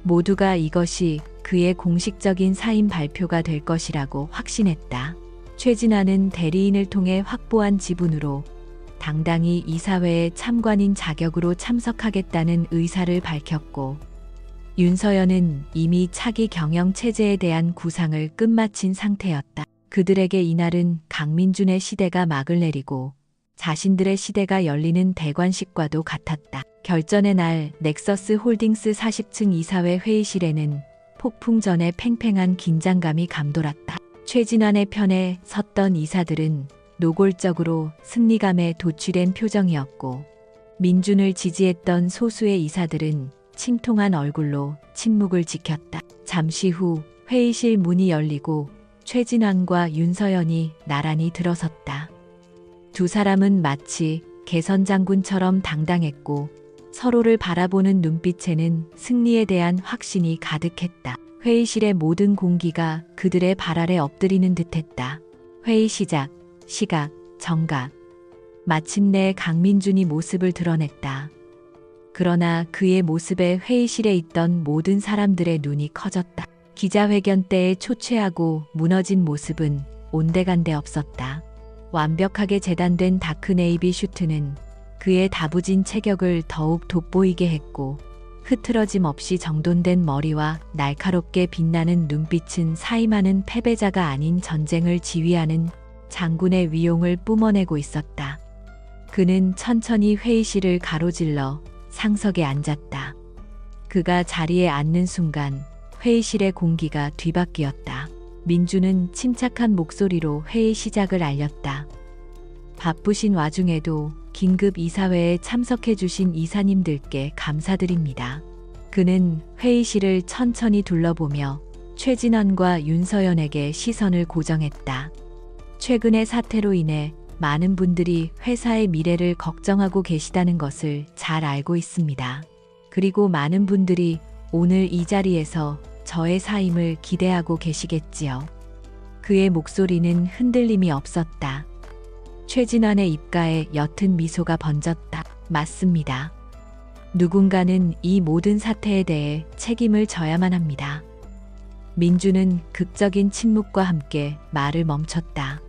모두가 이것이 그의 공식적인 사임 발표가 될 것이라고 확신했다. 최진환은 대리인을 통해 확보한 지분으로 당당히 이사회의 참관인 자격으로 참석하겠다는 의사를 밝혔고, 윤서연은 이미 차기 경영 체제에 대한 구상을 끝마친 상태였다. 그들에게 이날은 강민준의 시대가 막을 내리고 자신들의 시대가 열리는 대관식과도 같았다. 결전의 날 넥서스 홀딩스 40층 이사회 회의실에는 폭풍 전에 팽팽한 긴장감이 감돌았다. 최진환의 편에 섰던 이사들은 노골적으로 승리감에 도취된 표정이었고, 민준을 지지했던 소수의 이사들은 침통한 얼굴로 침묵을 지켰다. 잠시 후 회의실 문이 열리고 최진환과 윤서연이 나란히 들어섰다. 두 사람은 마치 개선 장군처럼 당당했고 서로를 바라보는 눈빛에는 승리에 대한 확신이 가득했다. 회의실의 모든 공기가 그들의 발 아래 엎드리는 듯했다. 회의 시작, 시각, 정각. 마침내 강민준이 모습을 드러냈다. 그러나 그의 모습에 회의실에 있던 모든 사람들의 눈이 커졌다. 기자회견 때의 초췌하고 무너진 모습은 온데간데 없었다. 완벽하게 재단된 다크네이비 슈트는 그의 다부진 체격을 더욱 돋보이게 했고, 흐트러짐 없이 정돈된 머리와 날카롭게 빛나는 눈빛은 사임하는 패배자가 아닌 전쟁을 지휘하는 장군의 위용을 뿜어내고 있었다. 그는 천천히 회의실을 가로질러 상석에 앉았다. 그가 자리에 앉는 순간 회의실의 공기가 뒤바뀌었다. 민주는 침착한 목소리로 회의 시작을 알렸다. 바쁘신 와중에도 긴급 이사회에 참석해 주신 이사님들께 감사드립니다. 그는 회의실을 천천히 둘러보며 최진환과 윤서연에게 시선을 고정했다. 최근의 사태로 인해 많은 분들이 회사의 미래를 걱정하고 계시다는 것을 잘 알고 있습니다. 그리고 많은 분들이 오늘 이 자리에서 저의 사임을 기대하고 계시겠지요. 그의 목소리는 흔들림이 없었다. 최진환의 입가에 옅은 미소가 번졌다. 맞습니다. 누군가는 이 모든 사태에 대해 책임을 져야만 합니다. 민주는 극적인 침묵과 함께 말을 멈췄다.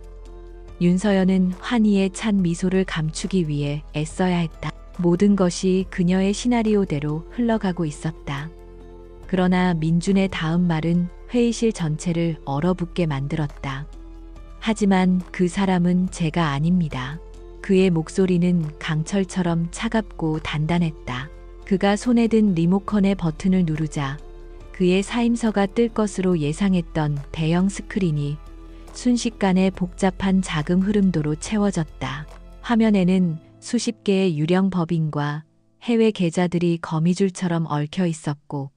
윤서연은 환희에 찬 미소를 감추기 위해 애써야 했다. 모든 것이 그녀의 시나리오대로 흘러가고 있었다. 그러나 민준의 다음 말은 회의실 전체를 얼어붙게 만들었다. 하지만 그 사람은 제가 아닙니다. 그의 목소리는 강철처럼 차갑고 단단했다. 그가 손에 든 리모컨의 버튼을 누르자 그의 사임서가 뜰 것으로 예상했던 대형 스크린이 순식간에 복잡한 자금 흐름도로 채워졌다. 화면에는 수십 개의 유령 법인과 해외 계좌들이 거미줄처럼 얽혀 있었고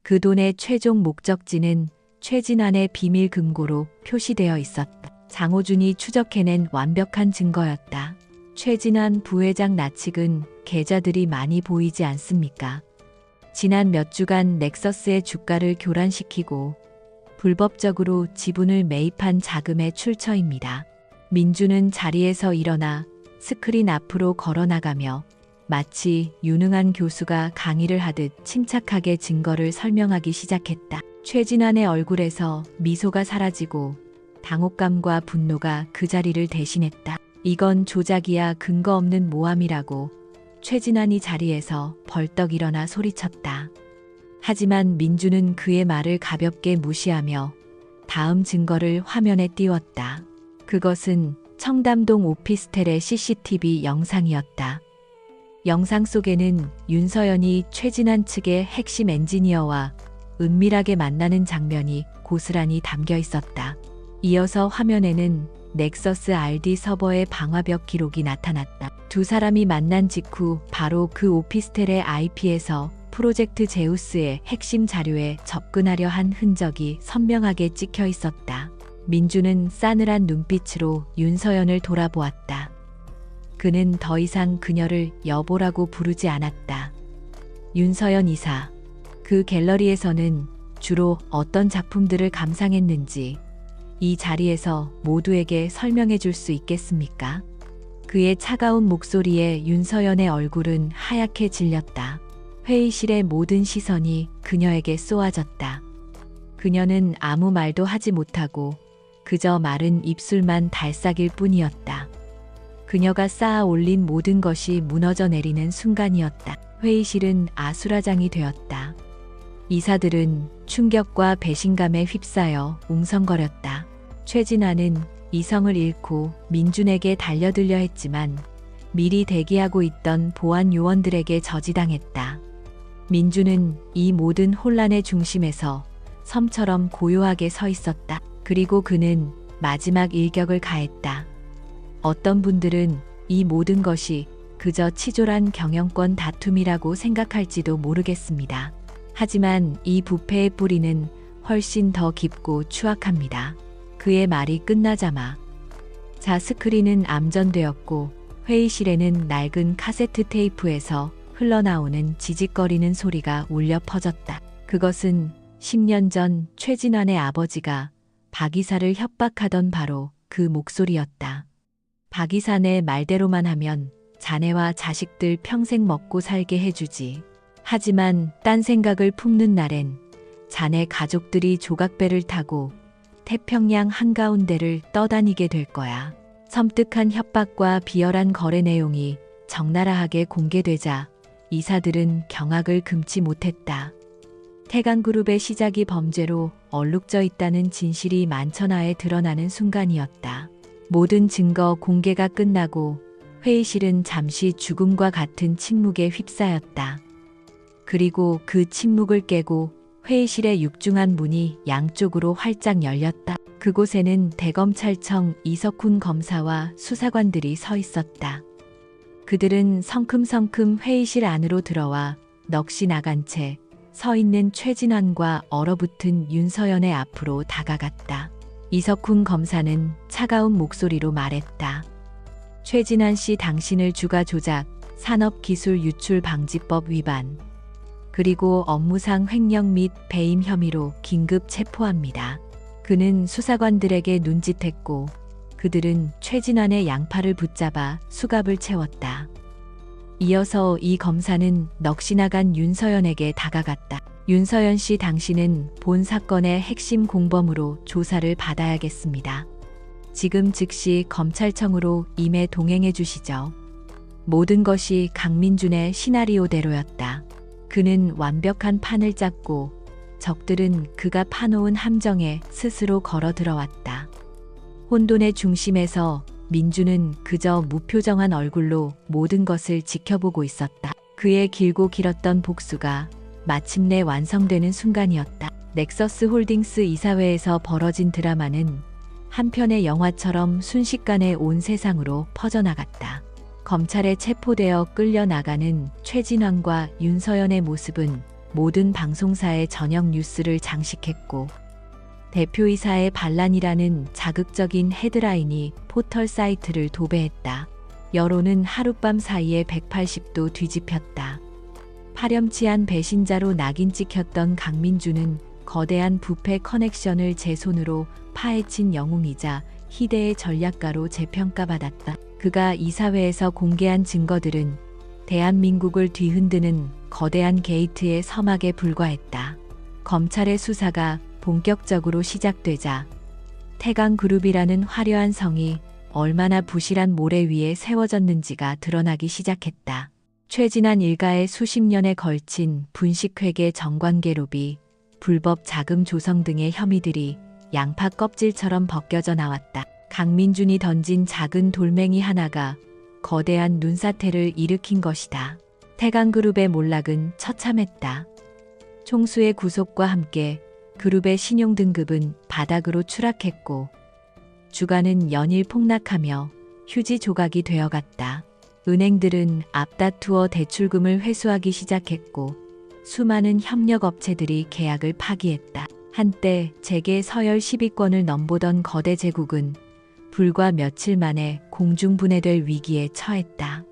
그 돈의 최종 목적지는 최진환의 비밀 금고로 표시되어 있었다. 장호준이 추적해낸 완벽한 증거였다. 최진환 부회장 나측은 계좌들이 많이 보이지 않습니까? 지난 몇 주간 넥서스의 주가를 교란시키고 불법적으로 지분을 매입한 자금의 출처입니다. 민주는 자리에서 일어나 스크린 앞으로 걸어나가며 마치 유능한 교수가 강의를 하듯 침착하게 증거를 설명하기 시작했다. 최진환의 얼굴에서 미소가 사라지고 당혹감과 분노가 그 자리를 대신했다. 이건 조작이야 근거 없는 모함이라고 최진환이 자리에서 벌떡 일어나 소리쳤다. 하지만 민주는 그의 말을 가볍게 무시하며 다음 증거를 화면에 띄웠다. 그것은 청담동 오피스텔의 CCTV 영상이었다. 영상 속에는 윤서연이 최진환 측의 핵심 엔지니어와 은밀하게 만나는 장면이 고스란히 담겨 있었다. 이어서 화면에는 넥서스 RD 서버의 방화벽 기록이 나타났다. 두 사람이 만난 직후 바로 그 오피스텔의 IP에서 프로젝트 제우스의 핵심 자료에 접근하려 한 흔적이 선명하게 찍혀 있었다. 민주는 싸늘한 눈빛으로 윤서연을 돌아보았다. 그는 더 이상 그녀를 여보라고 부르지 않았다. 윤서연 이사, 그 갤러리에서는 주로 어떤 작품들을 감상했는지 이 자리에서 모두에게 설명해 줄 수 있겠습니까? 그의 차가운 목소리에 윤서연의 얼굴은 하얗게 질렸다. 회의실의 모든 시선이 그녀에게 쏘아졌다. 그녀는 아무 말도 하지 못하고 그저 마른 입술만 달싹일 뿐이었다. 그녀가 쌓아 올린 모든 것이 무너져 내리는 순간이었다. 회의실은 아수라장이 되었다. 이사들은 충격과 배신감에 휩싸여 웅성거렸다. 최진환은 이성을 잃고 민준에게 달려들려 했지만 미리 대기하고 있던 보안 요원들에게 저지당했다. 민준은 이 모든 혼란의 중심에서 섬처럼 고요하게 서 있었다. 그리고 그는 마지막 일격을 가했다. 어떤 분들은 이 모든 것이 그저 치졸한 경영권 다툼이라고 생각할지도 모르겠습니다. 하지만 이 부패의 뿌리는 훨씬 더 깊고 추악합니다. 그의 말이 끝나자마 스크린은 암전되었고 회의실에는 낡은 카세트 테이프에서 흘러나오는 지직거리는 소리가 울려 퍼졌다. 그것은 10년 전 최진환의 아버지가 박 이사를 협박하던 바로 그 목소리였다. 박 이사 내 말대로만 하면 자네와 자식들 평생 먹고 살게 해주지. 하지만 딴 생각을 품는 날엔 자네 가족들이 조각배를 타고 태평양 한가운데를 떠다니게 될 거야. 섬뜩한 협박과 비열한 거래 내용이 적나라하게 공개되자 이사들은 경악을 금치 못했다. 태강그룹의 시작이 범죄로 얼룩져 있다는 진실이 만천하에 드러나는 순간이었다. 모든 증거 공개가 끝나고 회의실은 잠시 죽음과 같은 침묵에 휩싸였다. 그리고 그 침묵을 깨고 회의실의 육중한 문이 양쪽으로 활짝 열렸다. 그곳에는 대검찰청 이석훈 검사와 수사관들이 서 있었다. 그들은 성큼성큼 회의실 안으로 들어와 넋이 나간 채 서 있는 최진환과 얼어붙은 윤서연의 앞으로 다가갔다. 이석훈 검사는 차가운 목소리로 말했다. 최진환 씨, 당신을 주가 조작, 산업기술유출방지법 위반, 그리고 업무상 횡령 및 배임 혐의로 긴급 체포합니다. 그는 수사관들에게 눈짓했고 그들은 최진환의 양팔을 붙잡아 수갑을 채웠다. 이어서 이 검사는 넋이 나간 윤서연에게 다가갔다. 윤서연 씨, 당신은 본 사건의 핵심 공범으로 조사를 받아야겠습니다. 지금 즉시 검찰청으로 임해 동행해 주시죠. 모든 것이 강민준의 시나리오대로였다. 그는 완벽한 판을 짰고 적들은 그가 파놓은 함정에 스스로 걸어 들어왔다. 혼돈의 중심에서 민준은 그저 무표정한 얼굴로 모든 것을 지켜보고 있었다. 그의 길고 길었던 복수가 마침내 완성되는 순간이었다. 넥서스 홀딩스 이사회에서 벌어진 드라마는 한편의 영화처럼 순식간에 온 세상으로 퍼져나갔다. 검찰에 체포되어 끌려나가는 최진환과 윤서연의 모습은 모든 방송사의 저녁 뉴스를 장식했고 대표이사의 반란이라는 자극적인 헤드라인이 포털 사이트를 도배했다. 여론은 하룻밤 사이에 180도 뒤집혔다. 파렴치한 배신자로 낙인 찍혔던 강민준은 거대한 부패 커넥션을 제 손으로 파헤친 영웅이자 희대의 전략가로 재평가받았다. 그가 이사회에서 공개한 증거들은 대한민국을 뒤흔드는 거대한 게이트의 서막에 불과했다. 검찰의 수사가 본격적으로 시작되자 태강그룹이라는 화려한 성이 얼마나 부실한 모래 위에 세워졌는지가 드러나기 시작했다. 최진환 일가의 수십 년에 걸친 분식회계 정관계로비, 불법 자금 조성 등의 혐의들이 양파 껍질처럼 벗겨져 나왔다. 강민준이 던진 작은 돌멩이 하나가 거대한 눈사태를 일으킨 것이다. 태강그룹의 몰락은 처참했다. 총수의 구속과 함께 그룹의 신용등급은 바닥으로 추락했고 주가는 연일 폭락하며 휴지 조각이 되어갔다. 은행들은 앞다투어 대출금을 회수하기 시작했고 수많은 협력업체들이 계약을 파기했다. 한때 재계 서열 10위권을 넘보던 거대 제국은 불과 며칠 만에 공중분해될 위기에 처했다.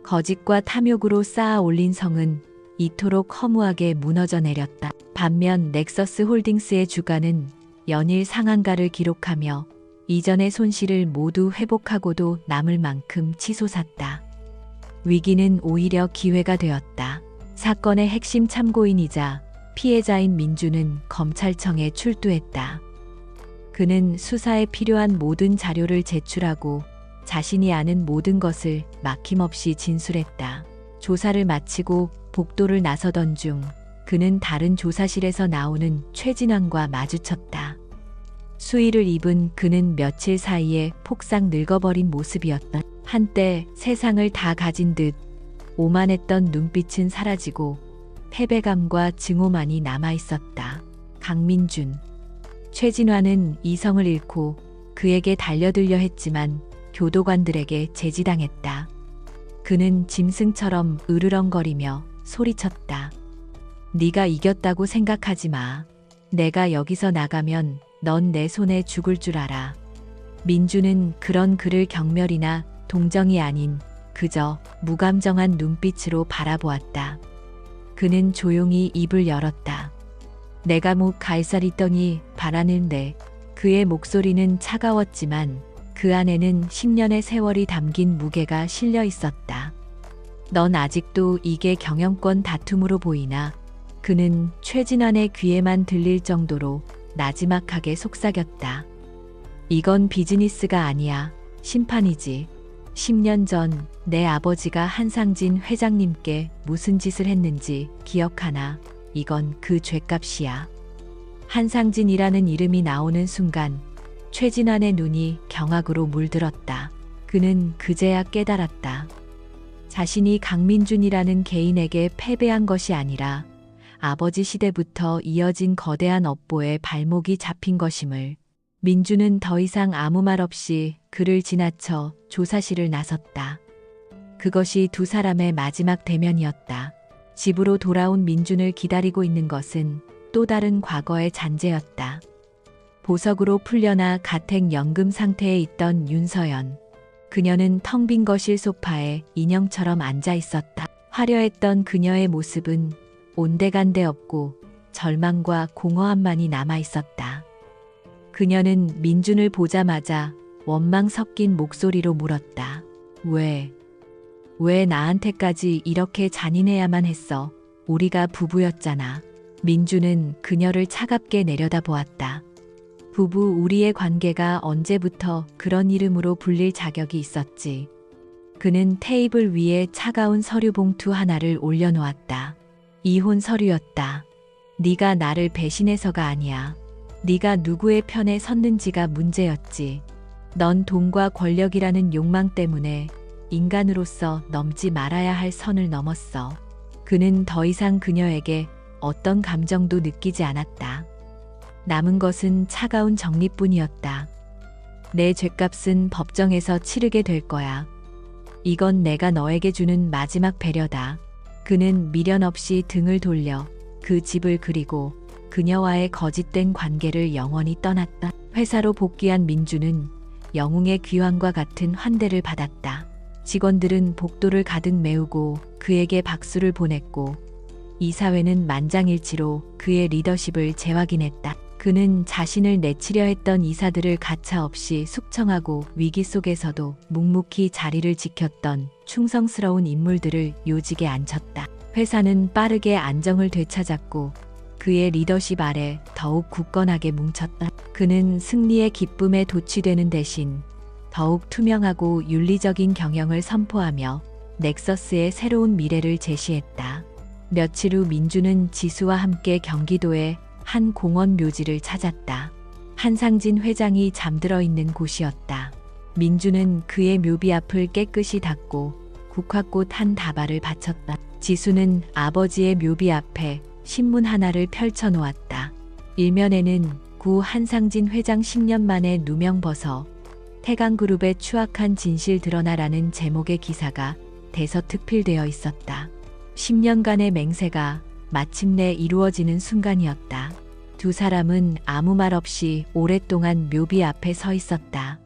거짓과 탐욕으로 쌓아 올린 성은 이토록 허무하게 무너져 내렸다. 반면 넥서스 홀딩스의 주가는 연일 상한가를 기록하며 이전의 손실을 모두 회복하고도 남을 만큼 치솟았다. 위기는 오히려 기회가 되었다. 사건의 핵심 참고인이자 피해자인 민준은 검찰청에 출두했다. 그는 수사에 필요한 모든 자료를 제출하고 자신이 아는 모든 것을 막힘없이 진술했다. 조사를 마치고 복도를 나서던 중 그는 다른 조사실에서 나오는 최진환과 마주쳤다. 수의를 입은 그는 며칠 사이에 폭삭 늙어버린 모습이었다. 한때 세상을 다 가진 듯 오만했던 눈빛은 사라지고 패배감과 증오만이 남아있었다. 강민준. 최진환은 이성을 잃고 그에게 달려들려 했지만 교도관들에게 제지당했다. 그는 짐승처럼 으르렁거리며 소리쳤다. 네가 이겼다고 생각하지 마. 내가 여기서 나가면 넌 내 손에 죽을 줄 알아. 민주는 그런 그를 경멸이나 동정이 아닌 그저 무감정한 눈빛으로 바라보았다. 그는 조용히 입을 열었다. 내가 목 갈살이 떠니 바라는데 그의 목소리는 차가웠지만 그 안에는 10년의 세월이 담긴 무게가 실려 있었다. 넌 아직도 이게 경영권 다툼으로 보이나? 그는 최진환의 귀에만 들릴 정도로 나지막하게 속삭였다. 이건 비즈니스가 아니야. 심판이지. 10년 전 내 아버지가 한상진 회장님께 무슨 짓을 했는지 기억하나? 이건 그 죗값이야. 한상진이라는 이름이 나오는 순간 최진환의 눈이 경악으로 물들었다. 그는 그제야 깨달았다. 자신이 강민준이라는 개인에게 패배한 것이 아니라 아버지 시대부터 이어진 거대한 업보에 발목이 잡힌 것임을. 민준은 더 이상 아무 말 없이 그를 지나쳐 조사실을 나섰다. 그것이 두 사람의 마지막 대면이었다. 집으로 돌아온 민준을 기다리고 있는 것은 또 다른 과거의 잔재였다. 보석으로 풀려나 가택연금 상태에 있던 윤서연. 그녀는 텅 빈 거실 소파에 인형처럼 앉아 있었다. 화려했던 그녀의 모습은 온데간데 없고 절망과 공허함만이 남아 있었다. 그녀는 민준을 보자마자 원망 섞인 목소리로 물었다. 왜 나한테까지 이렇게 잔인해야만 했어? 우리가 부부였잖아. 민준은 그녀를 차갑게 내려다보았다. 부부 우리의 관계가 언제부터 그런 이름으로 불릴 자격이 있었지. 그는 테이블 위에 차가운 서류 봉투 하나를 올려놓았다. 이혼 서류였다. 네가 나를 배신해서가 아니야. 네가 누구의 편에 섰는지가 문제였지. 넌 돈과 권력이라는 욕망 때문에 인간으로서 넘지 말아야 할 선을 넘었어. 그는 더 이상 그녀에게 어떤 감정도 느끼지 않았다. 남은 것은 차가운 정리뿐이었다. 내 죗값은 법정에서 치르게 될 거야. 이건 내가 너에게 주는 마지막 배려다. 그는 미련 없이 등을 돌려 그 집을 그리고 그녀와의 거짓된 관계를 영원히 떠났다. 회사로 복귀한 민주는 영웅의 귀환과 같은 환대를 받았다. 직원들은 복도를 가득 메우고 그에게 박수를 보냈고 이사회는 만장일치로 그의 리더십을 재확인했다. 그는 자신을 내치려 했던 이사들을 가차없이 숙청하고 위기 속에서도 묵묵히 자리를 지켰던 충성스러운 인물들을 요직에 앉혔다. 회사는 빠르게 안정을 되찾았고 그의 리더십 아래 더욱 굳건하게 뭉쳤다. 그는 승리의 기쁨에 도취되는 대신 더욱 투명하고 윤리적인 경영을 선포하며 넥서스의 새로운 미래를 제시했다. 며칠 후 민주는 지수와 함께 경기도의 한 공원 묘지를 찾았다. 한상진 회장이 잠들어 있는 곳이었다. 민주는 그의 묘비 앞을 깨끗이 닦고 국화꽃 한 다발을 바쳤다. 지수는 아버지의 묘비 앞에 신문 하나를 펼쳐 놓았다. 일면에는 구 한상진 회장 10년 만에 누명 벗어 태강그룹의 추악한 진실 드러나라는 제목의 기사가 대서특필되어 있었다. 10년간의 맹세가 마침내 이루어지는 순간이었다. 두 사람은 아무 말 없이 오랫동안 묘비 앞에 서 있었다.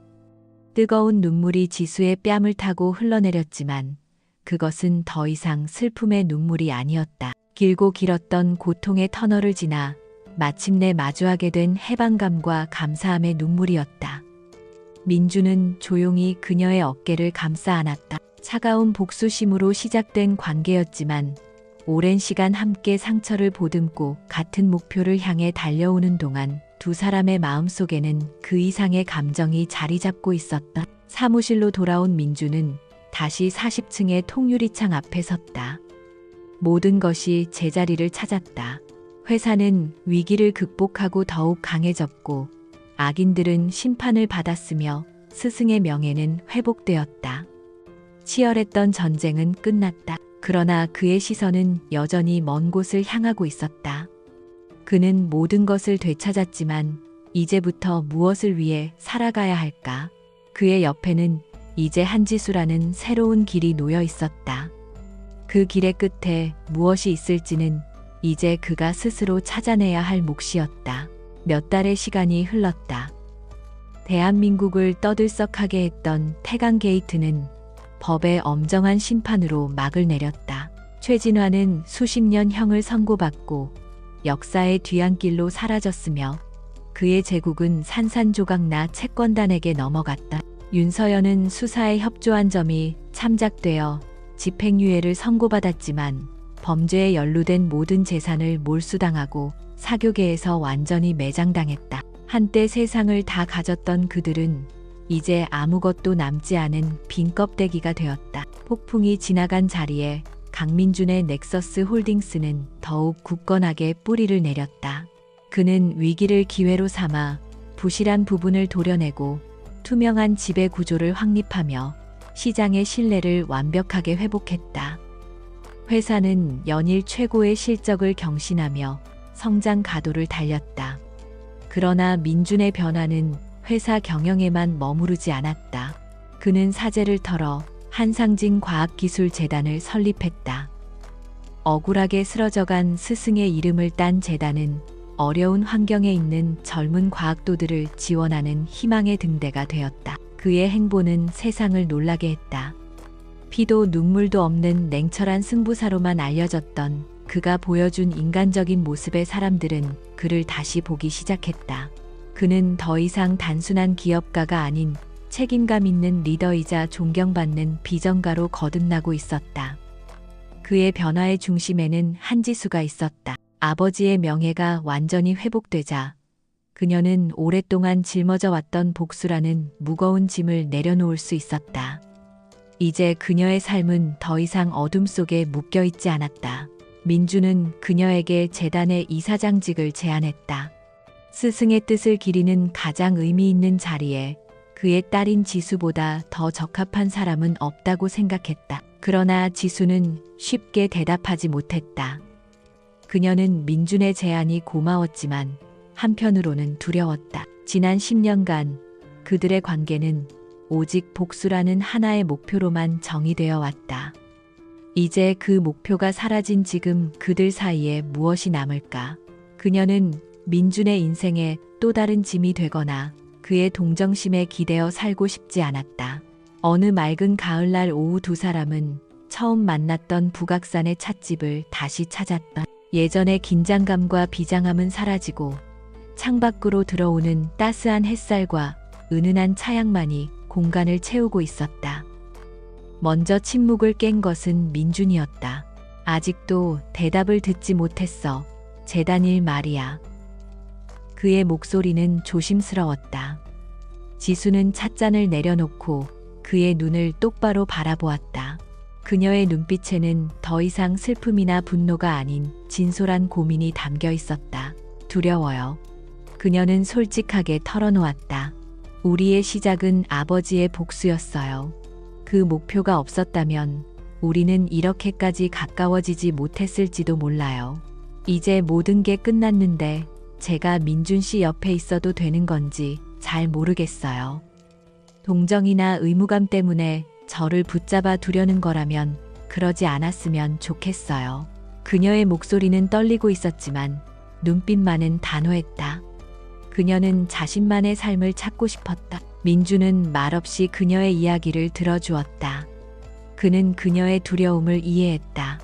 뜨거운 눈물이 지수의 뺨을 타고 흘러내렸지만 그것은 더 이상 슬픔의 눈물이 아니었다. 길고 길었던 고통의 터널을 지나 마침내 마주하게 된 해방감과 감사함의 눈물이었다. 민주는 조용히 그녀의 어깨를 감싸 안았다. 차가운 복수심으로 시작된 관계였지만 오랜 시간 함께 상처를 보듬고 같은 목표를 향해 달려오는 동안 두 사람의 마음속에는 그 이상의 감정이 자리 잡고 있었다. 사무실로 돌아온 민주는 다시 40층의 통유리창 앞에 섰다. 모든 것이 제자리를 찾았다. 회사는 위기를 극복하고 더욱 강해졌고 악인들은 심판을 받았으며 스승의 명예는 회복되었다. 치열했던 전쟁은 끝났다. 그러나 그의 시선은 여전히 먼 곳을 향하고 있었다. 그는 모든 것을 되찾았지만 이제부터 무엇을 위해 살아가야 할까? 그의 옆에는 이제 한지수라는 새로운 길이 놓여 있었다. 그 길의 끝에 무엇이 있을지는 이제 그가 스스로 찾아내야 할 몫이었다. 몇 달의 시간이 흘렀다. 대한민국을 떠들썩하게 했던 태강 게이트는 법의 엄정한 심판으로 막을 내렸다. 최진화는 수십 년 형을 선고받고 역사의 뒤안길로 사라졌으며 그의 제국은 산산조각나 채권단에게 넘어갔다. 윤서연은 수사에 협조한 점이 참작되어 집행유예를 선고받았지만 범죄에 연루된 모든 재산을 몰수당하고 사교계에서 완전히 매장당했다. 한때 세상을 다 가졌던 그들은 이제 아무것도 남지 않은 빈 껍데기가 되었다. 폭풍이 지나간 자리에 강민준의 넥서스 홀딩스는 더욱 굳건하게 뿌리를 내렸다. 그는 위기를 기회로 삼아 부실한 부분을 도려내고 투명한 지배 구조를 확립하며 시장의 신뢰를 완벽하게 회복했다. 회사는 연일 최고의 실적을 경신하며 성장 가도를 달렸다. 그러나 민준의 변화는 회사 경영에만 머무르지 않았다. 그는 사재를 털어 한상진 과학기술재단을 설립했다. 억울하게 쓰러져간 스승의 이름을 딴 재단은 어려운 환경에 있는 젊은 과학도들을 지원하는 희망의 등대가 되었다. 그의 행보는 세상을 놀라게 했다. 피도 눈물도 없는 냉철한 승부사로만 알려졌던 그가 보여준 인간적인 모습의 사람들은 그를 다시 보기 시작했다. 그는 더 이상 단순한 기업가가 아닌 책임감 있는 리더이자 존경받는 비전가로 거듭나고 있었다. 그의 변화의 중심에는 한지수가 있었다. 아버지의 명예가 완전히 회복되자 그녀는 오랫동안 짊어져 왔던 복수라는 무거운 짐을 내려놓을 수 있었다. 이제 그녀의 삶은 더 이상 어둠 속에 묶여 있지 않았다. 민주는 그녀에게 재단의 이사장직을 제안했다. 스승의 뜻을 기리는 가장 의미 있는 자리에 그의 딸인 지수보다 더 적합한 사람은 없다고 생각했다. 그러나 지수는 쉽게 대답하지 못했다. 그녀는 민준의 제안이 고마웠지만 한편으로는 두려웠다. 지난 10년간 그들의 관계는 오직 복수라는 하나의 목표로만 정의되어 왔다. 이제 그 목표가 사라진 지금 그들 사이에 무엇이 남을까? 그녀는 민준의 인생에 또 다른 짐이 되거나 그의 동정심에 기대어 살고 싶지 않았다. 어느 맑은 가을날 오후 두 사람은 처음 만났던 북악산의 찻집을 다시 찾았다. 예전의 긴장감과 비장함은 사라지고 창밖으로 들어오는 따스한 햇살과 은은한 차향만이 공간을 채우고 있었다. 먼저 침묵을 깬 것은 민준이었다. 아직도 대답을 듣지 못했어. 재단일 말이야. 그의 목소리는 조심스러웠다. 지수는 찻잔을 내려놓고 그의 눈을 똑바로 바라보았다. 그녀의 눈빛에는 더 이상 슬픔이나 분노가 아닌 진솔한 고민이 담겨 있었다. 두려워요. 그녀는 솔직하게 털어놓았다. 우리의 시작은 아버지의 복수였어요. 그 목표가 없었다면 우리는 이렇게까지 가까워지지 못했을지도 몰라요. 이제 모든 게 끝났는데 제가 민준 씨 옆에 있어도 되는 건지 잘 모르겠어요. 동정이나 의무감 때문에 저를 붙잡아 두려는 거라면 그러지 않았으면 좋겠어요. 그녀의 목소리는 떨리고 있었지만 눈빛만은 단호했다. 그녀는 자신만의 삶을 찾고 싶었다. 민주는 말없이 그녀의 이야기를 들어주었다. 그는 그녀의 두려움을 이해했다.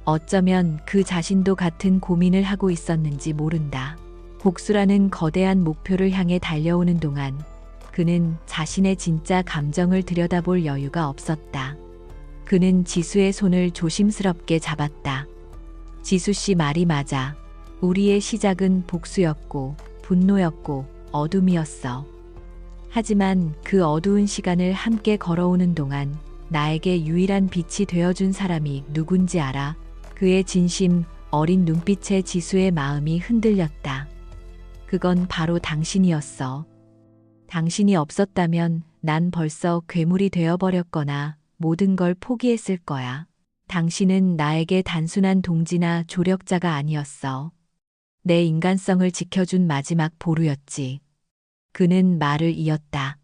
어쩌면 그 자신도 같은 고민을 하고 있었는지 모른다. 복수라는 거대한 목표를 향해 달려오는 동안 그는 자신의 진짜 감정을 들여다볼 여유가 없었다. 그는 지수의 손을 조심스럽게 잡았다. 지수 씨 말이 맞아. 우리의 시작은 복수였고 분노였고 어둠이었어. 하지만 그 어두운 시간을 함께 걸어오는 동안 나에게 유일한 빛이 되어준 사람이 누군지 알아? 그의 진심 어린 눈빛에 지수의 마음이 흔들렸다. 그건 바로 당신이었어. 당신이 없었다면 난 벌써 괴물이 되어버렸거나 모든 걸 포기했을 거야. 당신은 나에게 단순한 동지나 조력자가 아니었어. 내 인간성을 지켜준 마지막 보루였지. 그는 말을 이었다.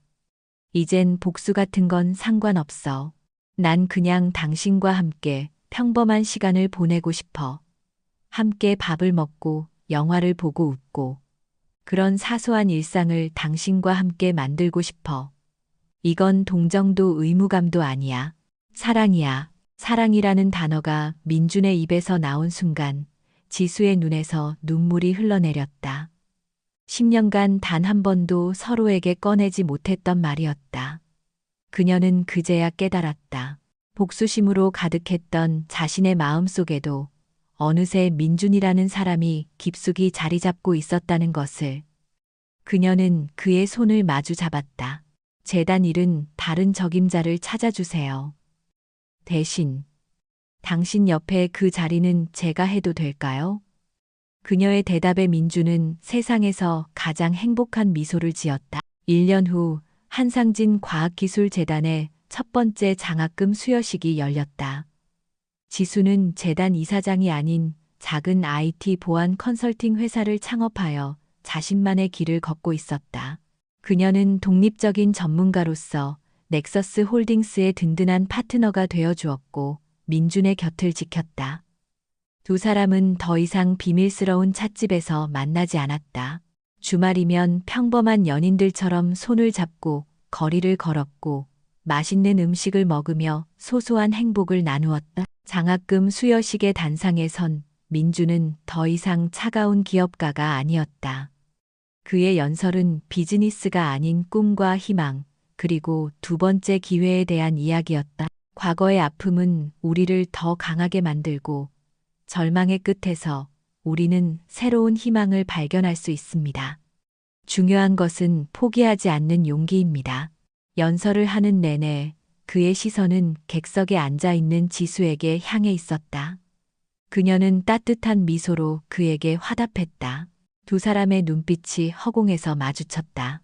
이젠 복수 같은 건 상관없어. 난 그냥 당신과 함께 평범한 시간을 보내고 싶어. 함께 밥을 먹고 영화를 보고 웃고 그런 사소한 일상을 당신과 함께 만들고 싶어. 이건 동정도 의무감도 아니야. 사랑이야. 사랑이라는 단어가 민준의 입에서 나온 순간 지수의 눈에서 눈물이 흘러내렸다. 10년간 단 한 번도 서로에게 꺼내지 못했던 말이었다. 그녀는 그제야 깨달았다. 복수심으로 가득했던 자신의 마음 속에도 어느새 민준이라는 사람이 깊숙이 자리 잡고 있었다는 것을. 그녀는 그의 손을 마주 잡았다. 재단 일은 다른 적임자를 찾아주세요. 대신 당신 옆에 그 자리는 제가 해도 될까요? 그녀의 대답에 민주는 세상에서 가장 행복한 미소를 지었다. 1년 후 한상진 과학기술재단의 첫 번째 장학금 수여식이 열렸다. 지수는 재단 이사장이 아닌 작은 IT 보안 컨설팅 회사를 창업하여 자신만의 길을 걷고 있었다. 그녀는 독립적인 전문가로서 넥서스 홀딩스의 든든한 파트너가 되어 주었고 민준의 곁을 지켰다. 두 사람은 더 이상 비밀스러운 찻집에서 만나지 않았다. 주말이면 평범한 연인들처럼 손을 잡고 거리를 걸었고 맛있는 음식을 먹으며 소소한 행복을 나누었다. 장학금 수여식의 단상에 선 민주는 더 이상 차가운 기업가가 아니었다. 그의 연설은 비즈니스가 아닌 꿈과 희망, 그리고 두 번째 기회에 대한 이야기였다. 과거의 아픔은 우리를 더 강하게 만들고 절망의 끝에서 우리는 새로운 희망을 발견할 수 있습니다. 중요한 것은 포기하지 않는 용기입니다. 연설을 하는 내내 그의 시선은 객석에 앉아 있는 지수에게 향해 있었다. 그녀는 따뜻한 미소로 그에게 화답했다. 두 사람의 눈빛이 허공에서 마주쳤다.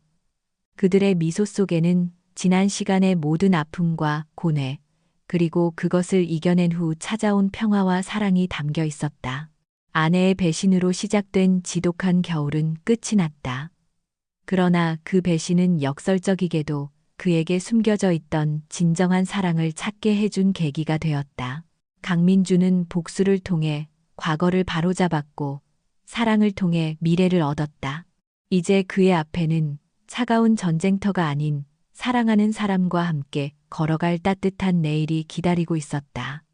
그들의 미소 속에는 지난 시간의 모든 아픔과 고뇌, 그리고 그것을 이겨낸 후 찾아온 평화와 사랑이 담겨 있었다. 아내의 배신으로 시작된 지독한 겨울은 끝이 났다. 그러나 그 배신은 역설적이게도 그에게 숨겨져 있던 진정한 사랑을 찾게 해준 계기가 되었다. 강민주는 복수를 통해 과거를 바로잡았고 사랑을 통해 미래를 얻었다. 이제 그의 앞에는 차가운 전쟁터가 아닌 사랑하는 사람과 함께 걸어갈 따뜻한 내일이 기다리고 있었다.